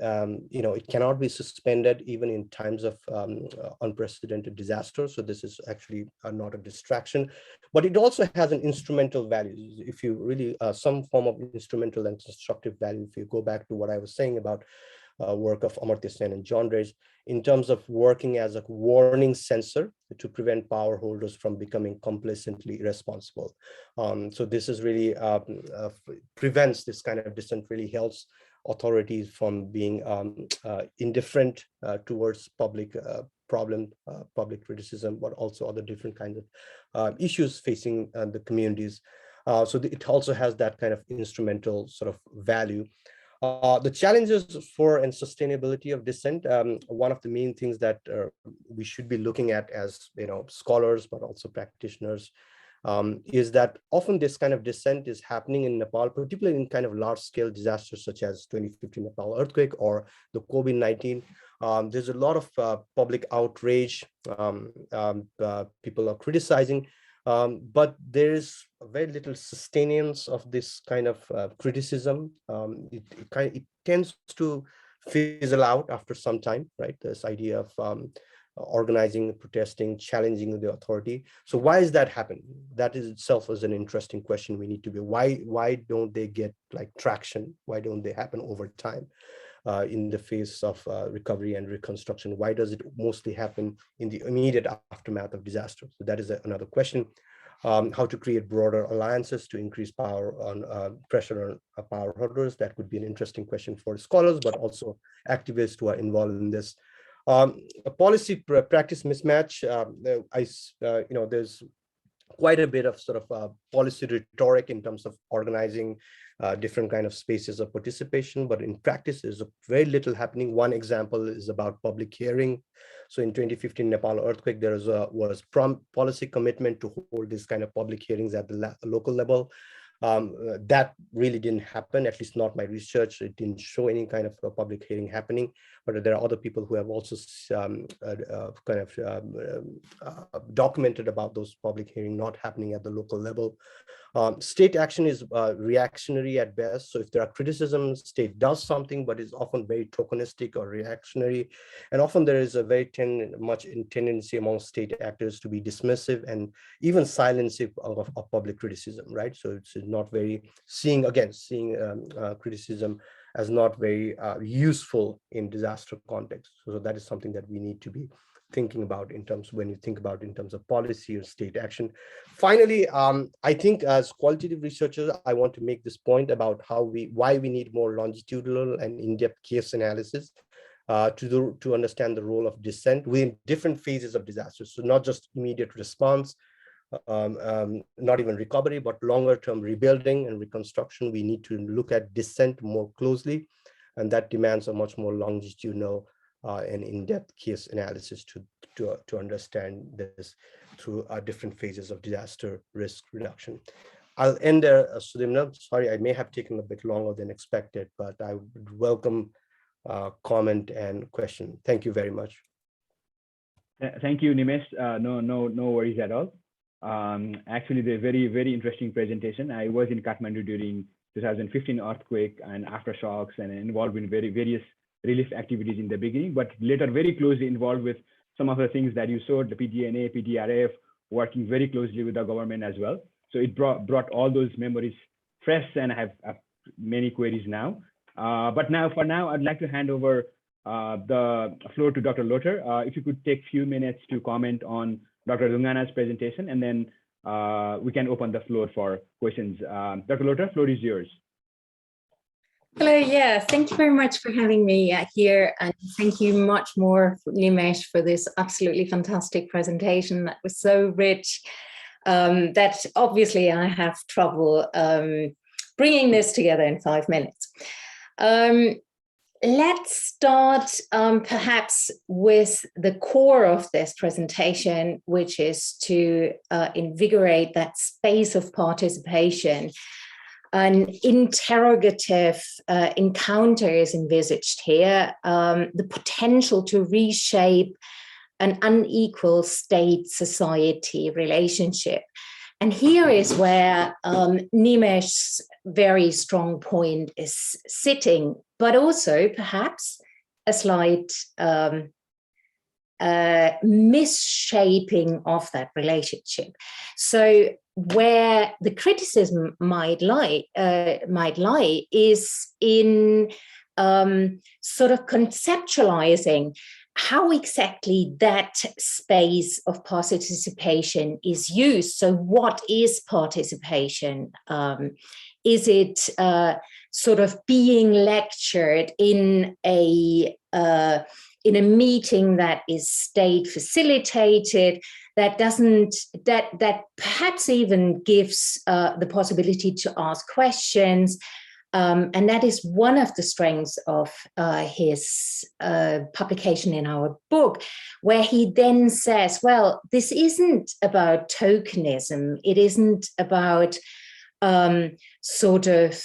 it cannot be suspended even in times of unprecedented disaster. So this is actually not a distraction, but it also has an instrumental value. If you really some form of instrumental and constructive value, if you go back to what I was saying about work of Amartya Sen and John Reyes, in terms of working as a warning sensor to prevent power holders from becoming complacently irresponsible. So this is really prevents this kind of dissent, really helps authorities from being indifferent towards public public criticism, but also other different kinds of issues facing the communities. So it also has that kind of instrumental sort of value. The challenges for and sustainability of dissent, one of the main things that we should be looking at as scholars, but also practitioners, is that often this kind of dissent is happening in Nepal, particularly in kind of large-scale disasters such as 2015 Nepal earthquake or the COVID-19. There's a lot of public outrage. People are criticizing, but there is very little sustenance of this kind of criticism. It tends to fizzle out after some time, right? This idea of organizing, protesting, challenging the authority. So why is that happening? That is itself is an interesting question. We need to be, why don't they get like traction? Why don't they happen over time in the face of recovery and reconstruction? Why does it mostly happen in the immediate aftermath of disaster? So that is another question. How to create broader alliances to increase power on pressure on power holders. That could be an interesting question for scholars, but also activists who are involved in this. A policy practice mismatch. There's quite a bit of sort of policy rhetoric in terms of organizing different kind of spaces of participation, but in practice, there's very little happening. One example is about public hearing. So in 2015 Nepal earthquake, there was prompt policy commitment to hold this kind of public hearings at the local level. That really didn't happen, at least not my research. It didn't show any kind of a public hearing happening, but there are other people who have also documented about those public hearings not happening at the local level. State action is reactionary at best. So if there are criticisms, state does something, but is often very tokenistic or reactionary. And often there is a very much tendency among state actors to be dismissive and even silencing of public criticism, right? So it's not very seeing criticism as not very useful in disaster context. So that is something that we need to be thinking about in terms when you think about in terms of policy or state action. Finally, I think as qualitative researchers, I want to make this point about why we need more longitudinal and in-depth case analysis to understand the role of dissent within different phases of disasters. So not just immediate response, not even recovery, but longer term rebuilding and reconstruction. We need to look at dissent more closely, and that demands a much more longitudinal and in-depth case analysis to understand this through different phases of disaster risk reduction. I'll end there, Sudyumna. Sorry, I may have taken a bit longer than expected, but I would welcome comment and question. Thank you very much. Thank you, Nimesh. No worries at all. Actually, the very interesting presentation. I was in Kathmandu during 2015 earthquake and aftershocks, and involved in various relief activities in the beginning, but later very closely involved with some of the things that you saw, the PGNA, PTRF, working very closely with the government as well. So it brought all those memories fresh, and I have many queries now. But for now, I'd like to hand over the floor to Dr. Lotter. If you could take a few minutes to comment on Dr. Dhungana's presentation, and then we can open the floor for questions. Dr. Lotter, floor is yours. Hello, yeah, thank you very much for having me here, and thank you much more, Nimesh, for this absolutely fantastic presentation that was so rich that obviously I have trouble bringing this together in 5 minutes. Let's start perhaps with the core of this presentation, which is to invigorate that space of participation. An interrogative encounter is envisaged here, the potential to reshape an unequal state-society relationship. And here is where Nimesh's very strong point is sitting, but also perhaps a slight misshaping of that relationship. So where the criticism might lie is in sort of conceptualizing how exactly that space of participation is used. So what is participation? Is it sort of being lectured in a meeting that is state facilitated, that perhaps even gives the possibility to ask questions? And that is one of the strengths of his publication in our book, where he then says, well, this isn't about tokenism. It isn't about sort of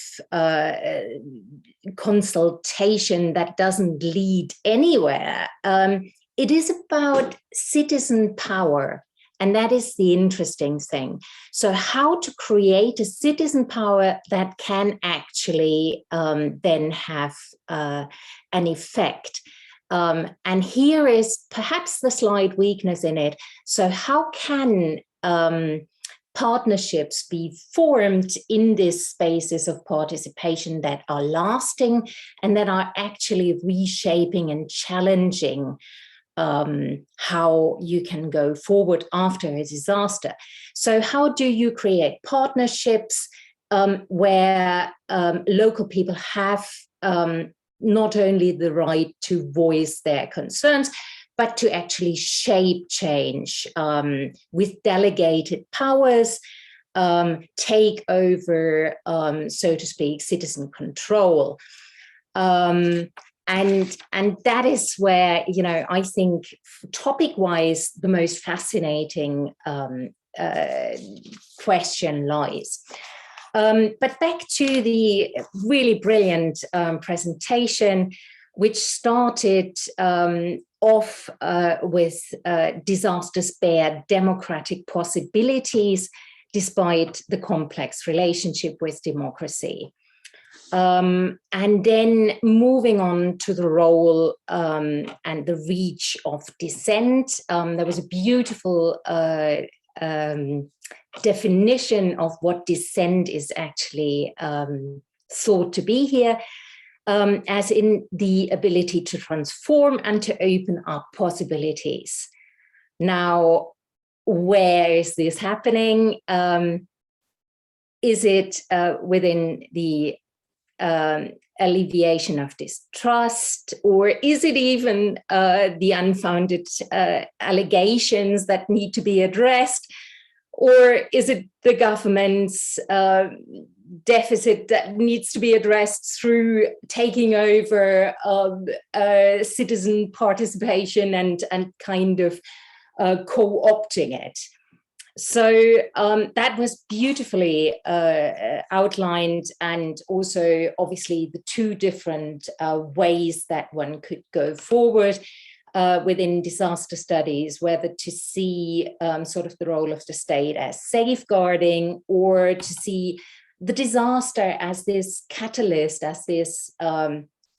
consultation that doesn't lead anywhere. It is about citizen power. And that is the interesting thing. So how to create a citizen power that can actually then have an effect. And here is perhaps the slight weakness in it. So how can partnerships be formed in these spaces of participation that are lasting and that are actually reshaping and challenging how you can go forward after a disaster? So how do you create partnerships where local people have not only the right to voice their concerns, but to actually shape change with delegated powers, take over, so to speak, citizen control. And that is where, you know, I think topic-wise, the most fascinating question lies. But back to the really brilliant presentation, which started off with disasters bear democratic possibilities despite the complex relationship with democracy. And then moving on to the role and the reach of dissent, there was a beautiful definition of what dissent is actually thought to be here, as in the ability to transform and to open up possibilities. Now, where is this happening? Is it within the alleviation of distrust, or is it even the unfounded allegations that need to be addressed, or is it the government's deficit that needs to be addressed through taking over citizen participation and kind of co-opting it? So that was beautifully outlined, and also obviously the two different ways that one could go forward within disaster studies, whether to see sort of the role of the state as safeguarding, or to see the disaster as this catalyst, as this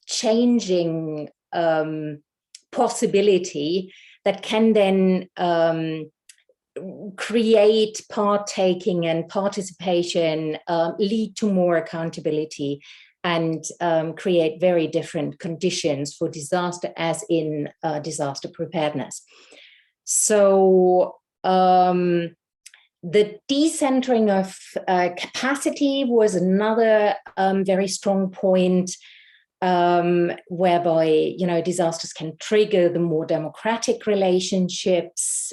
changing possibility that can then create partaking and participation, lead to more accountability, and create very different conditions for disaster, as in disaster preparedness. So the decentering of capacity was another very strong point, whereby, you know, disasters can trigger the more democratic relationships,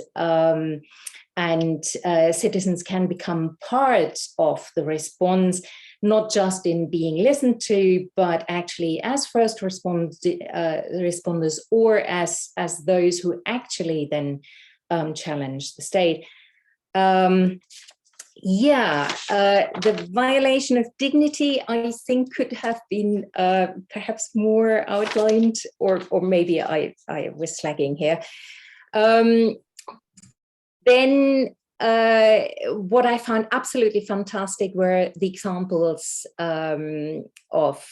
and citizens can become part of the response, not just in being listened to, but actually as first responders, or as those who actually then challenge the state. The violation of dignity, I think, could have been perhaps more outlined, or maybe I was slacking here. Then what I found absolutely fantastic were the examples of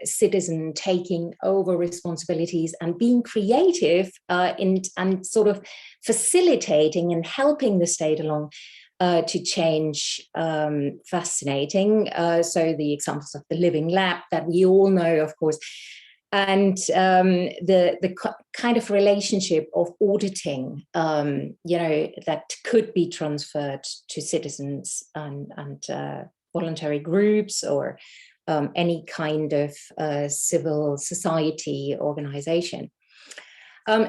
citizen taking over responsibilities and being creative and sort of facilitating and helping the state along to change. Fascinating. So the examples of the living lab that we all know, of course, and the kind of relationship of auditing, you know, that could be transferred to citizens and voluntary groups, or any kind of civil society organization.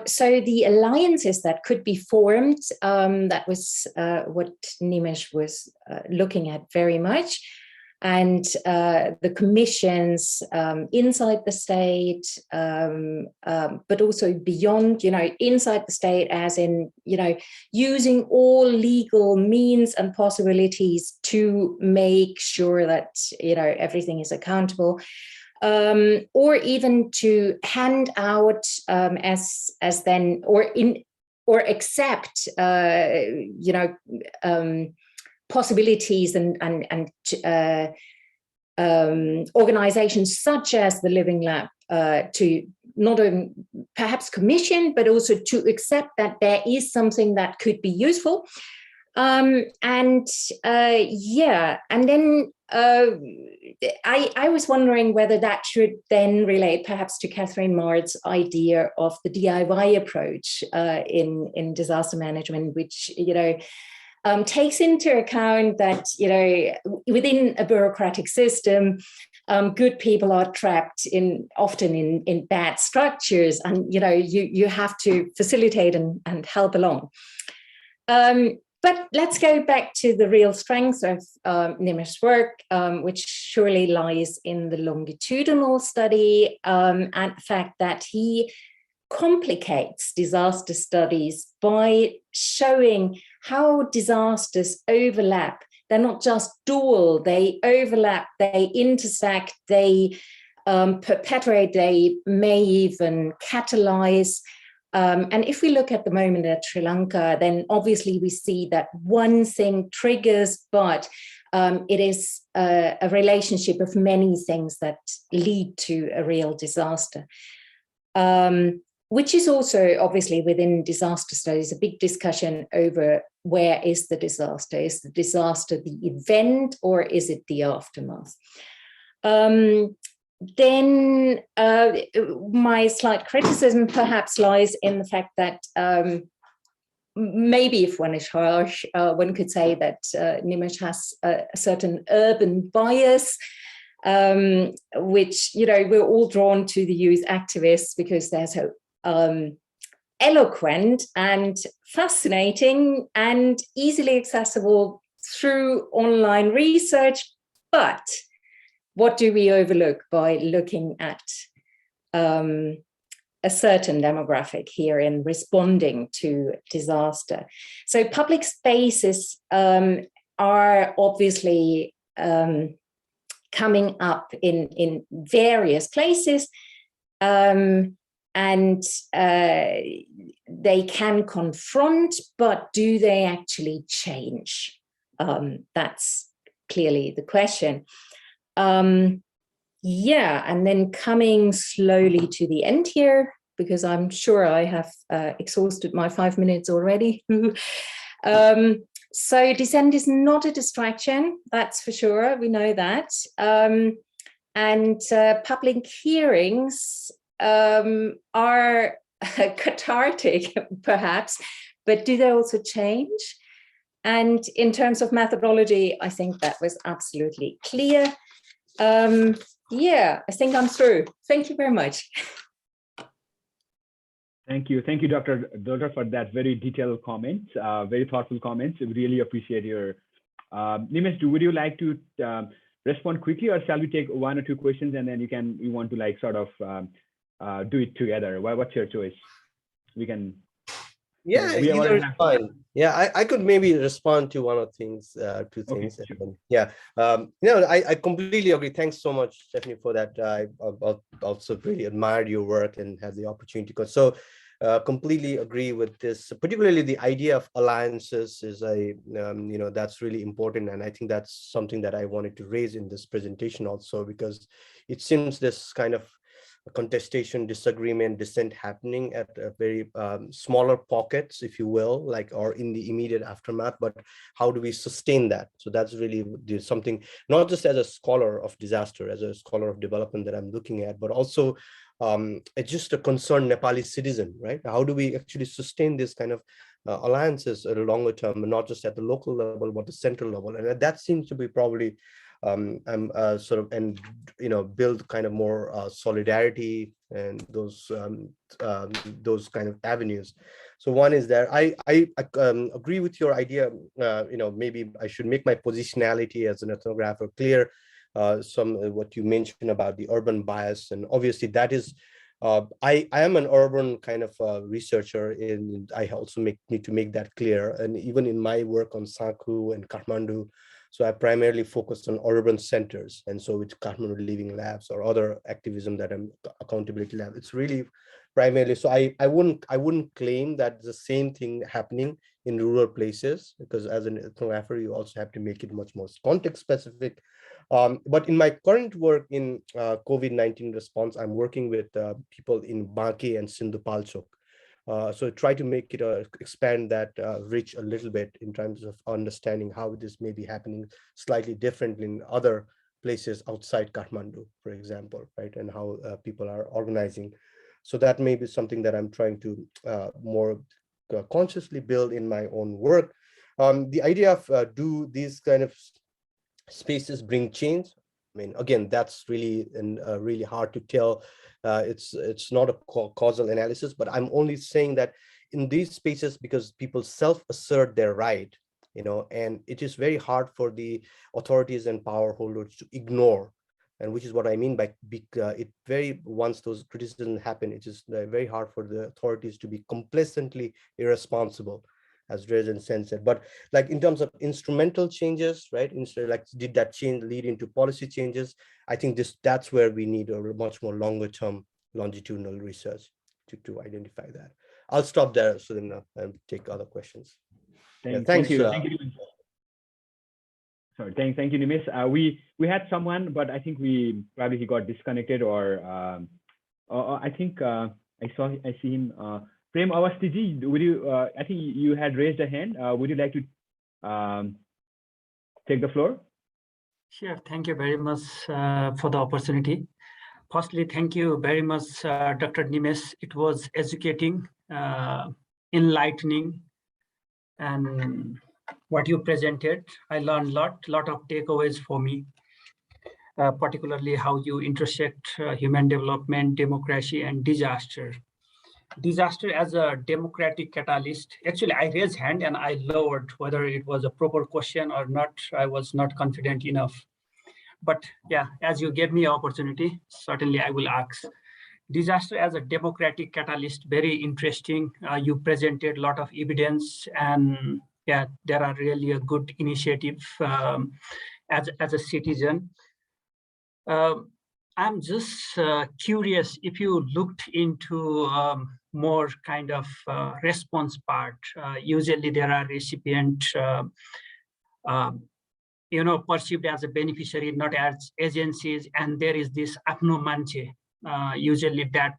So the alliances that could be formed, that was what Nimesh was looking at very much. And the commissions inside the state, but also beyond, you know, inside the state, as in, you know, using all legal means and possibilities to make sure that, you know, everything is accountable. Or even to hand out as then, or accept, you know, possibilities and organizations such as the Living Lab to not only perhaps commission, but also to accept that there is something that could be useful. And then I was wondering whether that should then relate perhaps to Catherine Mard's idea of the DIY approach in disaster management, which, you know, takes into account that, within a bureaucratic system, good people are trapped often in bad structures, and you have to facilitate and help along. But let's go back to the real strength of Nimesh's work, which surely lies in the longitudinal study, and the fact that he complicates disaster studies by showing how disasters overlap. They're not just dual, they overlap, they intersect, they perpetuate, they may even catalyze. And if we look at the moment at Sri Lanka, then obviously we see that one thing triggers, but it is a relationship of many things that lead to a real disaster. Which is also obviously within disaster studies, a big discussion over where is the disaster? Is the disaster the event or is it the aftermath? Then my slight criticism perhaps lies in the fact that maybe if one is harsh, one could say that Nimesh has a certain urban bias, which, we're all drawn to the youth activists because they're so eloquent and fascinating and easily accessible through online research. But what do we overlook by looking at a certain demographic here in responding to disaster? So public spaces are obviously coming up in various places, and they can confront, but do they actually change? That's clearly the question. And then coming slowly to the end here, because I'm sure I have exhausted my 5 minutes already. So dissent is not a distraction, that's for sure, we know that. And public hearings are cathartic, perhaps, but do they also change? And in terms of methodology, I think that was absolutely clear. I think I'm through. Thank you very much. Thank you, Dr. for that very detailed comments, very thoughtful comments. We really appreciate your. Nimesh, would you like to respond quickly, or shall we take 1 or 2 questions and then you want to like sort of do it together? What's your choice? We can. Yeah, either is fine. Yeah, I could maybe respond to one of things, 2 things. Okay, sure. Yeah, I completely agree. Thanks so much, Stefanie, for that. I also really admired your work and had the opportunity to go. So completely agree with this, particularly the idea of alliances is that's really important. And I think that's something that I wanted to raise in this presentation also, because it seems this kind of contestation, disagreement, dissent happening at a very smaller pockets, if you will, or in the immediate aftermath, but how do we sustain that? So that's really something, not just as a scholar of disaster, as a scholar of development that I'm looking at, but also it's just a concerned Nepali citizen, right? How do we actually sustain this kind of alliances at a longer term, and not just at the local level, but the central level? And that seems to be probably build kind of more solidarity and those kind of avenues. So one is that I agree with your idea. Maybe I should make my positionality as an ethnographer clear. What you mentioned about the urban bias, and obviously that is. I am an urban kind of researcher, and I also need to make that clear. And even in my work on Sakhu and Kathmandu, so I primarily focused on urban centers, and so with Kathmandu Living Labs or other activism that I'm accountability lab. It's really primarily. So I wouldn't claim that the same thing happening in rural places, because as an ethnographer, you also have to make it much more context specific. But in my current work in COVID-19 response, I'm working with people in Banki and Sindhupalchok. So try to make it expand that reach a little bit in terms of understanding how this may be happening slightly differently in other places outside Kathmandu, for example, right? And how people are organizing. So that may be something that I'm trying to more consciously build in my own work. The idea of do these kind of spaces bring change? I mean, again, that's really really hard to tell. It's not a causal analysis, but I'm only saying that in these spaces, because people self-assert their right, and it is very hard for the authorities and power holders to ignore. And which is what I mean by once those criticisms happen, it is very hard for the authorities to be complacently irresponsible, as Dres said. But like in terms of instrumental changes, right? Like, did that change lead into policy changes? I think that's where we need a much more longer term longitudinal research to identify that. I'll stop there so then and take other questions. Thank Thanks. you. Thank you. Sorry, thank you, Nimesh. We had someone, but I think he got disconnected, or I think I see him. Prem Awastiji, would you? I think you had raised a hand. Would you like to take the floor? Sure. Thank you very much for the opportunity. Firstly, thank you very much, Dr. Nimesh. It was educating, enlightening, and what you presented, I learned lot of takeaways for me, particularly how you intersect human development, democracy, and disaster. Disaster as a democratic catalyst. Actually, I raised hand and I lowered whether it was a proper question or not. I was not confident enough. But yeah, as you gave me opportunity, certainly I will ask. Disaster as a democratic catalyst, very interesting. You presented a lot of evidence, and yeah, there are really a good initiative as a citizen. I'm just curious if you looked into more kind of response part. Usually there are recipients, perceived as a beneficiary, not as agencies, and there is this afno manche. Usually that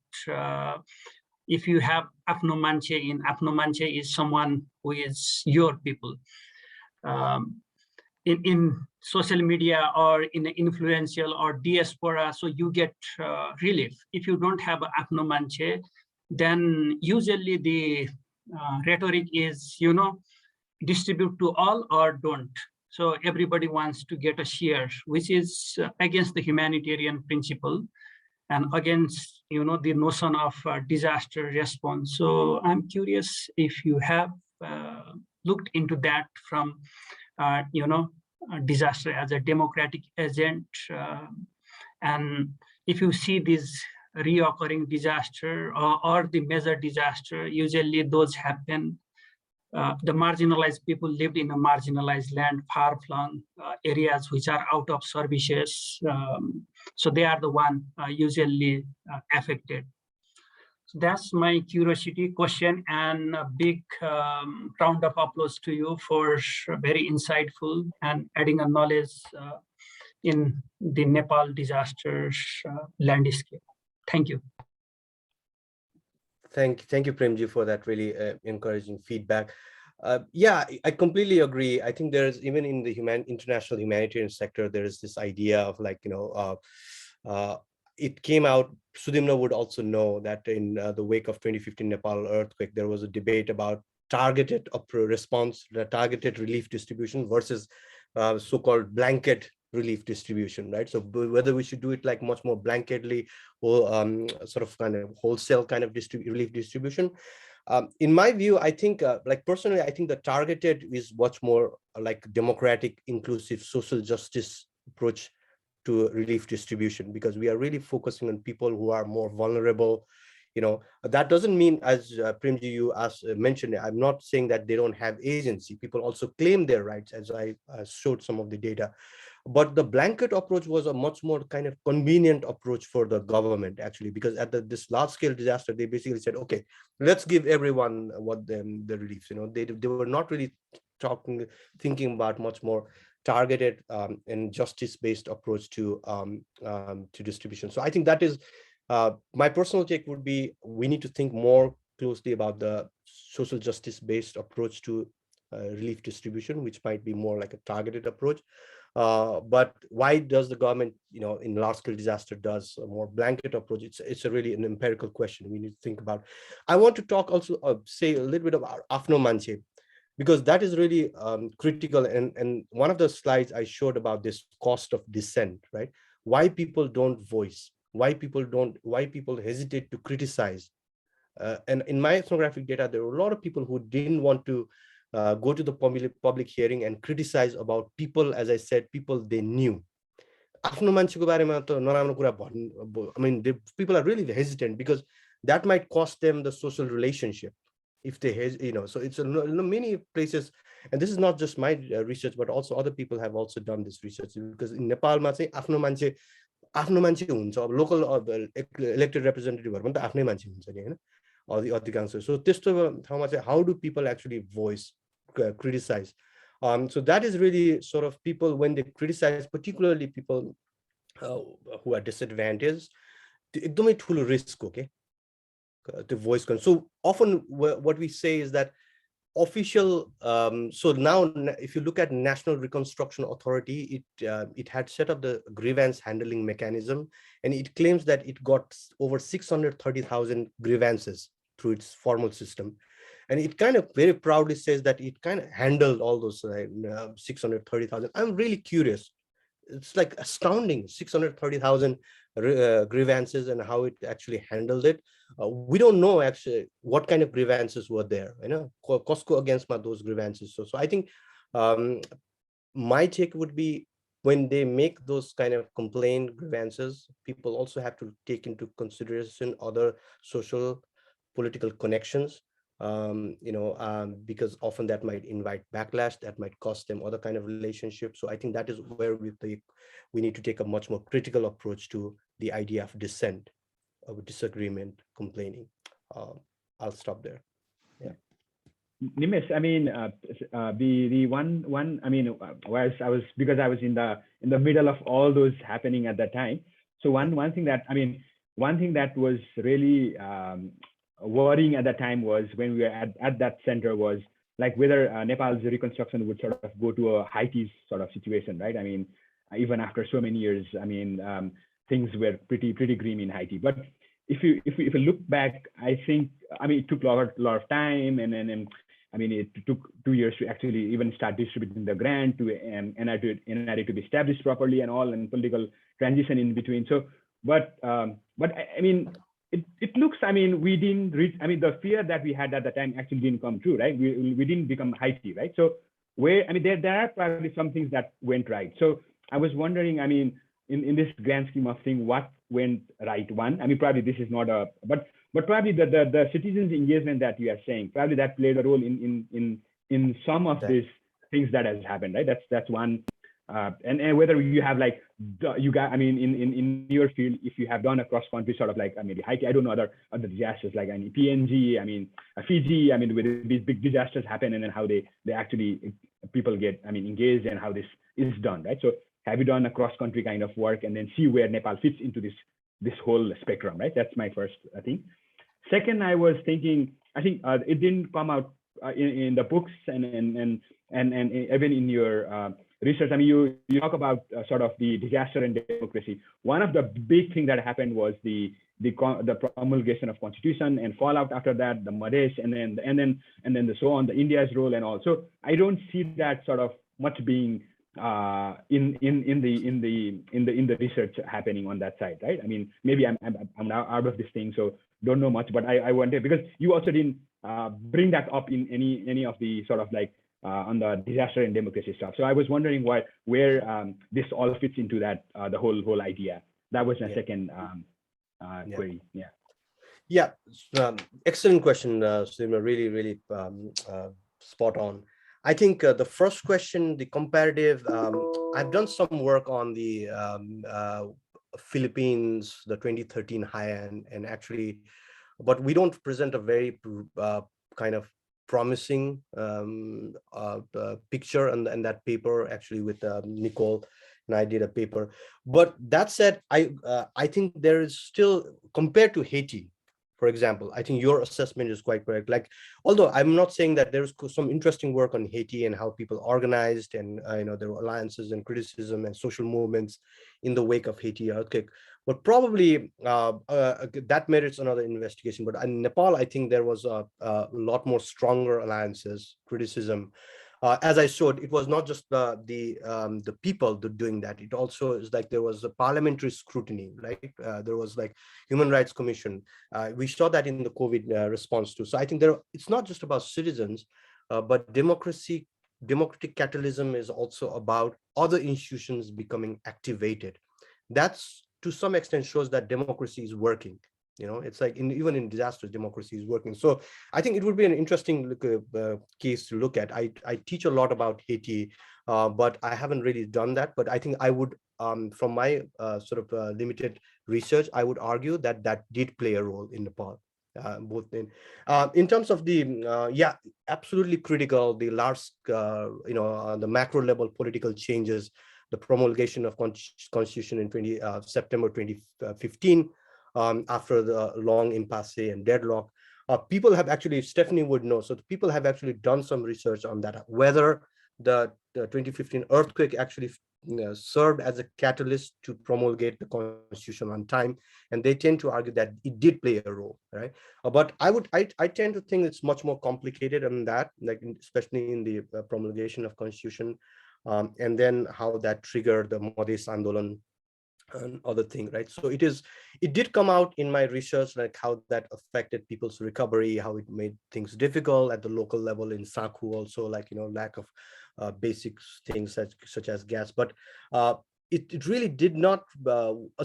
if you have afno manche is someone who is your people. In social media or in influential or diaspora, so you get relief. If you don't have afno manche, then usually the rhetoric is, distribute to all or don't. So everybody wants to get a share, which is against the humanitarian principle and against, the notion of disaster response. So I'm curious if you have looked into that from, disaster as a democratic agent, and if you see this reoccurring disaster or the major disaster, usually those happen. The marginalized people lived in a marginalized land, far-flung areas which are out of services. So they are the one usually affected. So that's my curiosity question, and a big round of applause to you for very insightful and adding a knowledge in the Nepal disasters landscape. Thank you. Thank you, Premji, for that really encouraging feedback. Yeah, I completely agree. I think there's, even in the international humanitarian sector, there is this idea of like, it came out, Sudyumna would also know that in the wake of 2015 Nepal earthquake, there was a debate about targeted response, targeted relief distribution versus so-called blanket relief distribution, right? So whether we should do it like much more blanketly or sort of kind of wholesale kind of relief distribution. In my view, I think, like personally, I think the targeted is much more like democratic, inclusive, social justice approach to relief distribution, because we are really focusing on people who are more vulnerable. That doesn't mean, as Premji, you mentioned, I'm not saying that they don't have agency. People also claim their rights, as I showed some of the data. But the blanket approach was a much more kind of convenient approach for the government, actually, because at this large-scale disaster, they basically said, okay, let's give everyone the relief. They were not really thinking about much more targeted and justice-based approach to distribution. So I think that is my personal take would be, we need to think more closely about the social justice-based approach to relief distribution, which might be more like a targeted approach. But why does the government, in large-scale disaster, does a more blanket approach? It's a really an empirical question we need to think about. I want to talk also, say a little bit about afno manche. because that is really critical. And one of the slides I showed about this cost of dissent, right? Why people don't voice, why people hesitate to criticize. And in my ethnographic data, there were a lot of people who didn't want to go to the public hearing and criticize about people, as I said, people they knew. आफ्नो मान्छेको बारेमा त नराम्रो कुरा भन्नु, I mean, people are really hesitant because that might cost them the social relationship if they, so it's many places, and this is not just my research, but also other people have also done this research, because in Nepal ma चाहिँ आफ्नो मान्छे हुन्छ, अब local elected representative पनि त आफ्नै मान्छे हुन्छ नि, हैन, अधिकांश. So त्यस्तो ठाउँमा चाहिँ how do people actually voice, criticize? So that is really sort of people, when they criticize, particularly people who are disadvantaged, एकदमै ठुलो risk, okay, the voice. So often what we say is that official, so now if you look at National Reconstruction Authority, it had set up the grievance handling mechanism, and it claims that it got over 630,000 grievances through its formal system. And it kind of very proudly says that it kind of handled all those 630,000. I'm really curious. It's like astounding, 630,000 grievances and how it actually handled it. We don't know actually what kind of grievances were there, Costco against those grievances. So I think my take would be, when they make those kind of complaint grievances, people also have to take into consideration other social, political connections. Because often that might invite backlash, that might cost them other kind of relationships. So I think that is where we need to take a much more critical approach to the idea of dissent, of disagreement, complaining. I'll stop there. Yeah. Nimesh, I mean, the one, I mean, because I was in the middle of all those happening at that time. So one thing that was really worrying at that time was, when we were at that center, was like whether Nepal's reconstruction would sort of go to a Haiti sort of situation, right? I mean, even after so many years, I mean, things were pretty grim in Haiti. But if you look back, I think, I mean, it took a lot of time, and I mean, it took 2 years to actually even start distributing the grant to NRI to be established properly, and all, and political transition in between. So, but I mean, it looks, I mean, we didn't reach, I mean, the fear that we had at the time actually didn't come true, right? We didn't become Haiti, right? So I mean, there are probably some things that went right. So I was wondering, I mean, in this grand scheme of thing, what went right? One, I mean, probably this is not but probably the citizens' engagement that you are saying, probably that played a role in some of these things that has happened, right? That's one. And whether you have like, I mean, in your field, if you have done a cross-country sort of like, I mean, Haiti, I don't know other disasters, like, I mean, PNG, I mean, Fiji, I mean, with these big disasters happen, and then how they actually, people get, I mean, engaged, and how this is done, right? So have you done a cross-country kind of work, and then see where Nepal fits into this whole spectrum, right? That's my first thing. Second, I was thinking, I think it didn't come out in the books and even in your research. I mean, you talk about sort of the disaster and democracy. One of the big things that happened was the promulgation of constitution, and fallout after that, the Madesh, and then the so on, the India's role and all. So I don't see that sort of much being in the research happening on that side, right? I mean, maybe I'm now out of this thing, so don't know much, but I wonder, because you also didn't bring that up in any of the sort of like on the disaster and democracy stuff. So I was wondering where this all fits into that, the whole idea. That was my second query. Yeah. Excellent question, Sudyumna. Really spot on. I think the first question, the comparative, I've done some work on the Philippines, the 2013 Haiyan, and actually, but we don't present a very kind of promising picture and that paper, actually, with Nicole and I did a paper. But that said, I think there is still, compared to Haiti, For example, I think your assessment is quite correct. Like, although I'm not saying that there's some interesting work on Haiti and how people organized and there were alliances and criticism and social movements in the wake of Haiti earthquake, but probably that merits another investigation. But in Nepal, I think there was a lot more stronger alliances, criticism. As I showed, it was not just the people doing that. It also is like there was a parliamentary scrutiny, right? There was like Human Rights Commission. We saw that in the COVID response too. So I think it's not just about citizens, but democratic catalysis is also about other institutions becoming activated. That's to some extent shows that democracy is working. It's like even in disasters, democracy is working. So I think it would be an interesting case to look at. I teach a lot about Haiti, but I haven't really done that. But I think I would, from my limited research, I would argue that did play a role in Nepal. Both in terms of the absolutely critical, the large the macro level political changes, the promulgation of constitution in September 2015. After the long impasse and deadlock, people have actually, Stefanie would know, so the people have actually done some research on that, whether the 2015 earthquake actually served as a catalyst to promulgate the constitution on time, and they tend to argue that it did play a role, right? But I tend to think it's much more complicated than that, like especially in the promulgation of constitution, and then how that triggered the Madhes Andolan and other thing, right? So it did come out in my research, like how that affected people's recovery, how it made things difficult at the local level in Sakhu also, like lack of basic things such as gas. But it really did not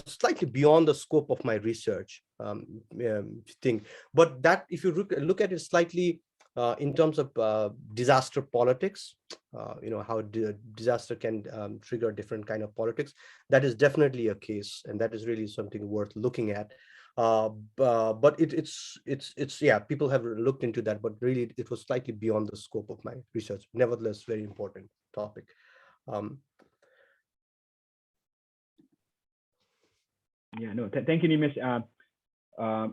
slightly beyond the scope of my research thing. But that, if you look at it slightly in terms of disaster politics, how disaster can trigger different kind of politics, that is definitely a case, and that is really something worth looking at. But it's people have looked into that, but really it was slightly beyond the scope of my research. Nevertheless, very important topic. Thank you, Nimesh.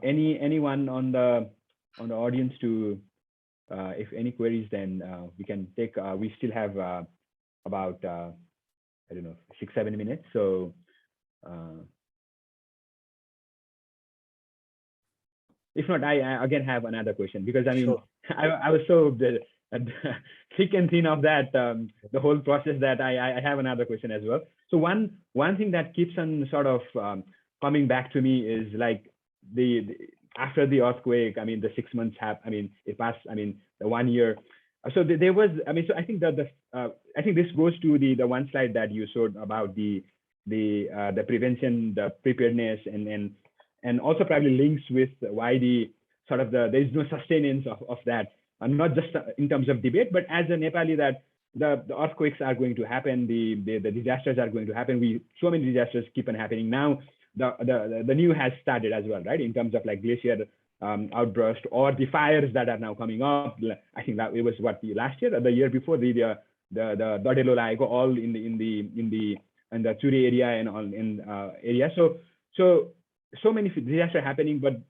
Anyone on the audience to if any queries, then we can take. We still have about I don't know, 6-7 minutes. So if not, I again have another question, because I mean, sure. I was so thick and thin of that the whole process that I have another question as well. So one thing that keeps on sort of coming back to me is like the after the earthquake, I mean, the 6 months it passed, I mean, the 1 year. So there was, I mean, so I think that I think this goes to the one slide that you showed about the prevention, the preparedness, and also probably links with why there is no sustenance of that, and not just in terms of debate, but as a Nepali, that the earthquakes are going to happen, the disasters are going to happen. So many disasters keep on happening now. The new has started as well, right? In terms of like glacier outburst or the fires that are now coming up. I think that it was last year or the year before, the Dahal all in the Churi area and all in area. So many disasters happening, but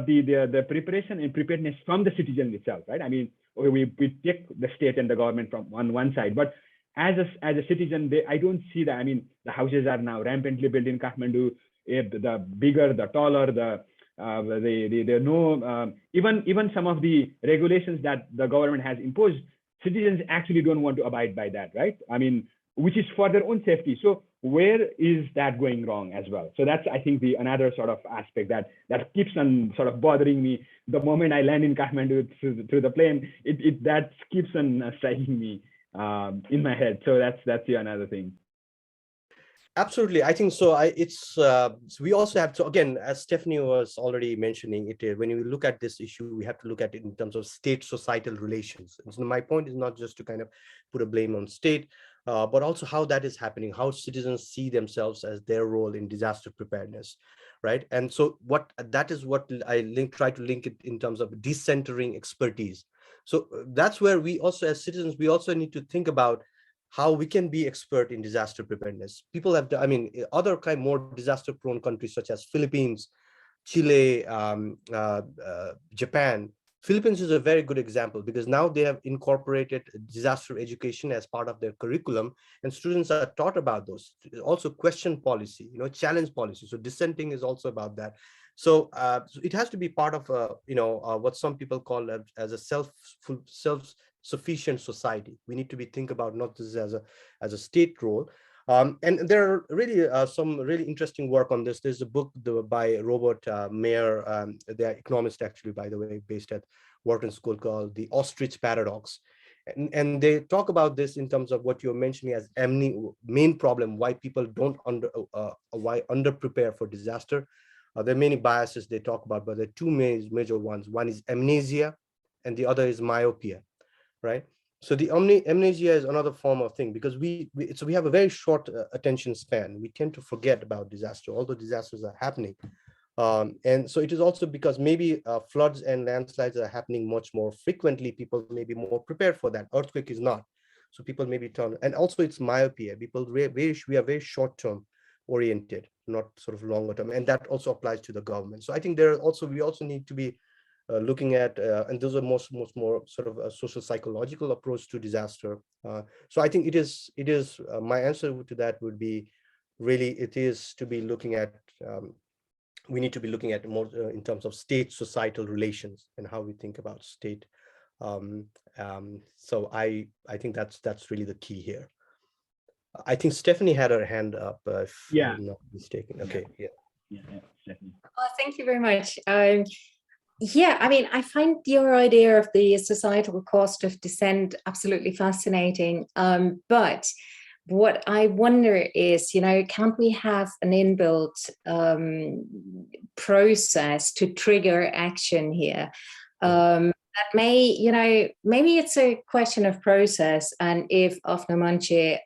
the preparation and preparedness from the citizen itself, right? I mean, okay, we take the state and the government from on one side, but as a citizen, I don't see that. I mean, the houses are now rampantly built in Kathmandu. The bigger, the taller, even some of the regulations that the government has imposed, citizens actually don't want to abide by that, right? I mean, which is for their own safety. So where is that going wrong as well? So that's, I think, another sort of aspect that keeps on sort of bothering me. The moment I land in Kathmandu through the plane, that keeps on striking me in my head. So that's another thing. Absolutely, I think so. We also have to, again, as Stefanie was already mentioning it, when you look at this issue, we have to look at it in terms of state-societal relations. And so my point is not just to kind of put a blame on state, but also how that is happening, how citizens see themselves as their role in disaster preparedness, right? And so that is what I try to link it in terms of decentering expertise. So that's where we also, as citizens, we also need to think about how we can be expert in disaster preparedness. People have, I mean, other more disaster-prone countries such as Philippines, Chile, Japan. Philippines is a very good example because now they have incorporated disaster education as part of their curriculum, and students are taught about those. Also question policy, challenge policy. So dissenting is also about that. So, so it has to be part of what some people call as a self-sufficient society. We need to be think about not this as a state role. And there are really some really interesting work on this. There's a book by Robert Mayer, the economist actually, by the way, based at Wharton School, called The Ostrich Paradox. And they talk about this in terms of what you're mentioning as main problem, why people don't under prepare for disaster. There are many biases they talk about, but there are two major ones. One is amnesia and the other is myopia, right? So the amnesia is another form of thing because we have a very short attention span. We tend to forget about disaster, although disasters are happening. And so it is also because maybe floods and landslides are happening much more frequently. People may be more prepared for that. Earthquake is not. So people maybe turn, and also it's myopia. People, we are very short-term oriented, not sort of longer term. And that also applies to the government. So I think we also need to be looking at, and those are most more sort of a social psychological approach to disaster. So I think it is my answer to that would be really, it is to be looking at, we need to be looking at more in terms of state societal relations and how we think about state. So I think that's really the key here. I think Stefanie had her hand up, if I'm not mistaken. Okay, yeah, Stefanie. Oh, thank you very much. Yeah, I mean, I find your idea of the societal cost of dissent absolutely fascinating. But what I wonder is, can't we have an inbuilt process to trigger action here? That may, maybe it's a question of process, and if Afnamanche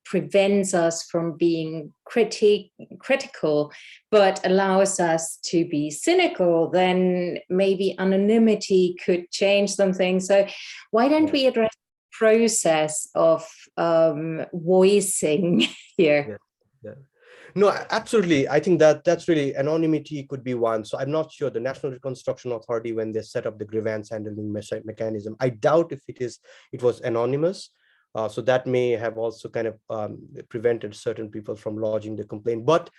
prevents us from being critical, but allows us to be cynical, then maybe anonymity could change something. So why don't we address the process of voicing here? Yeah. No, absolutely. I think that's really, anonymity could be one. So I'm not sure the National Reconstruction Authority, when they set up the grievance handling mechanism, I doubt if it was anonymous. So that may have also kind of prevented certain people from lodging the complaint. But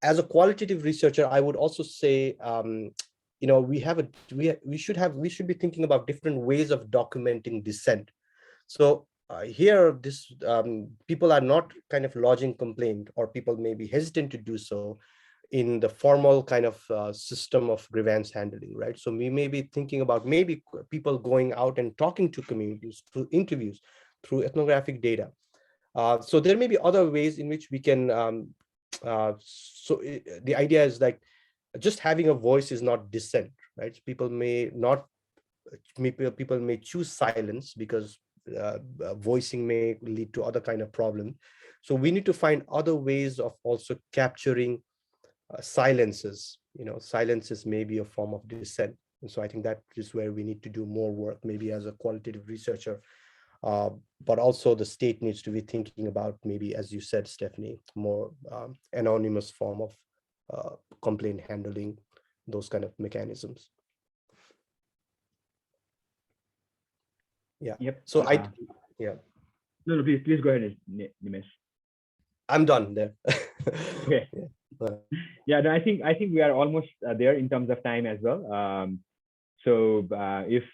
as a qualitative researcher, I would also say, we should be thinking about different ways of documenting dissent. So here, people are not kind of lodging complaint, or people may be hesitant to do so in the formal kind of system of grievance handling, right? So we may be thinking about maybe people going out and talking to communities through interviews, through ethnographic data. So there may be other ways in which we can, the idea is like, just having a voice is not dissent, right? So people may choose silence because voicing may lead to other kind of problem. So we need to find other ways of also capturing silences. Silences may be a form of dissent. And so I think that is where we need to do more work, maybe as a qualitative researcher. But also the state needs to be thinking about, maybe, as you said, Stefanie, more anonymous form of complaint handling, those kind of mechanisms. Yeah. Yep. So No, please go ahead, Nimesh. I'm done there. Okay. Yeah. No, I think we are almost there in terms of time as well. So if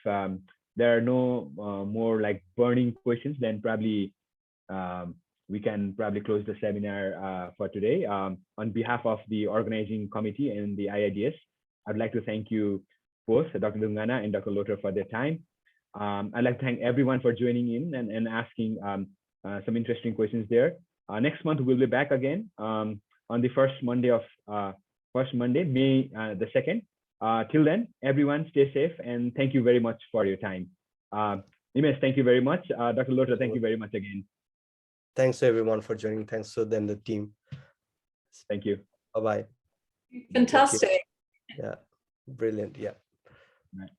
there are no more like burning questions, then probably we can probably close the seminar for today. On behalf of the organizing committee and the IIDS, I'd like to thank you both, Dr. Dhungana and Dr. Lotter, for their time. I'd like to thank everyone for joining in and asking some interesting questions there. Next month, we'll be back again on the first Monday, May the 2nd. Till then, everyone stay safe, and thank you very much for your time. Nimesh, thank you very much. Dr. Lotter, thank you very much again. Thanks everyone for joining. Thanks to the team. Thank you. Bye-bye. Fantastic. Yeah, brilliant. Yeah. Right.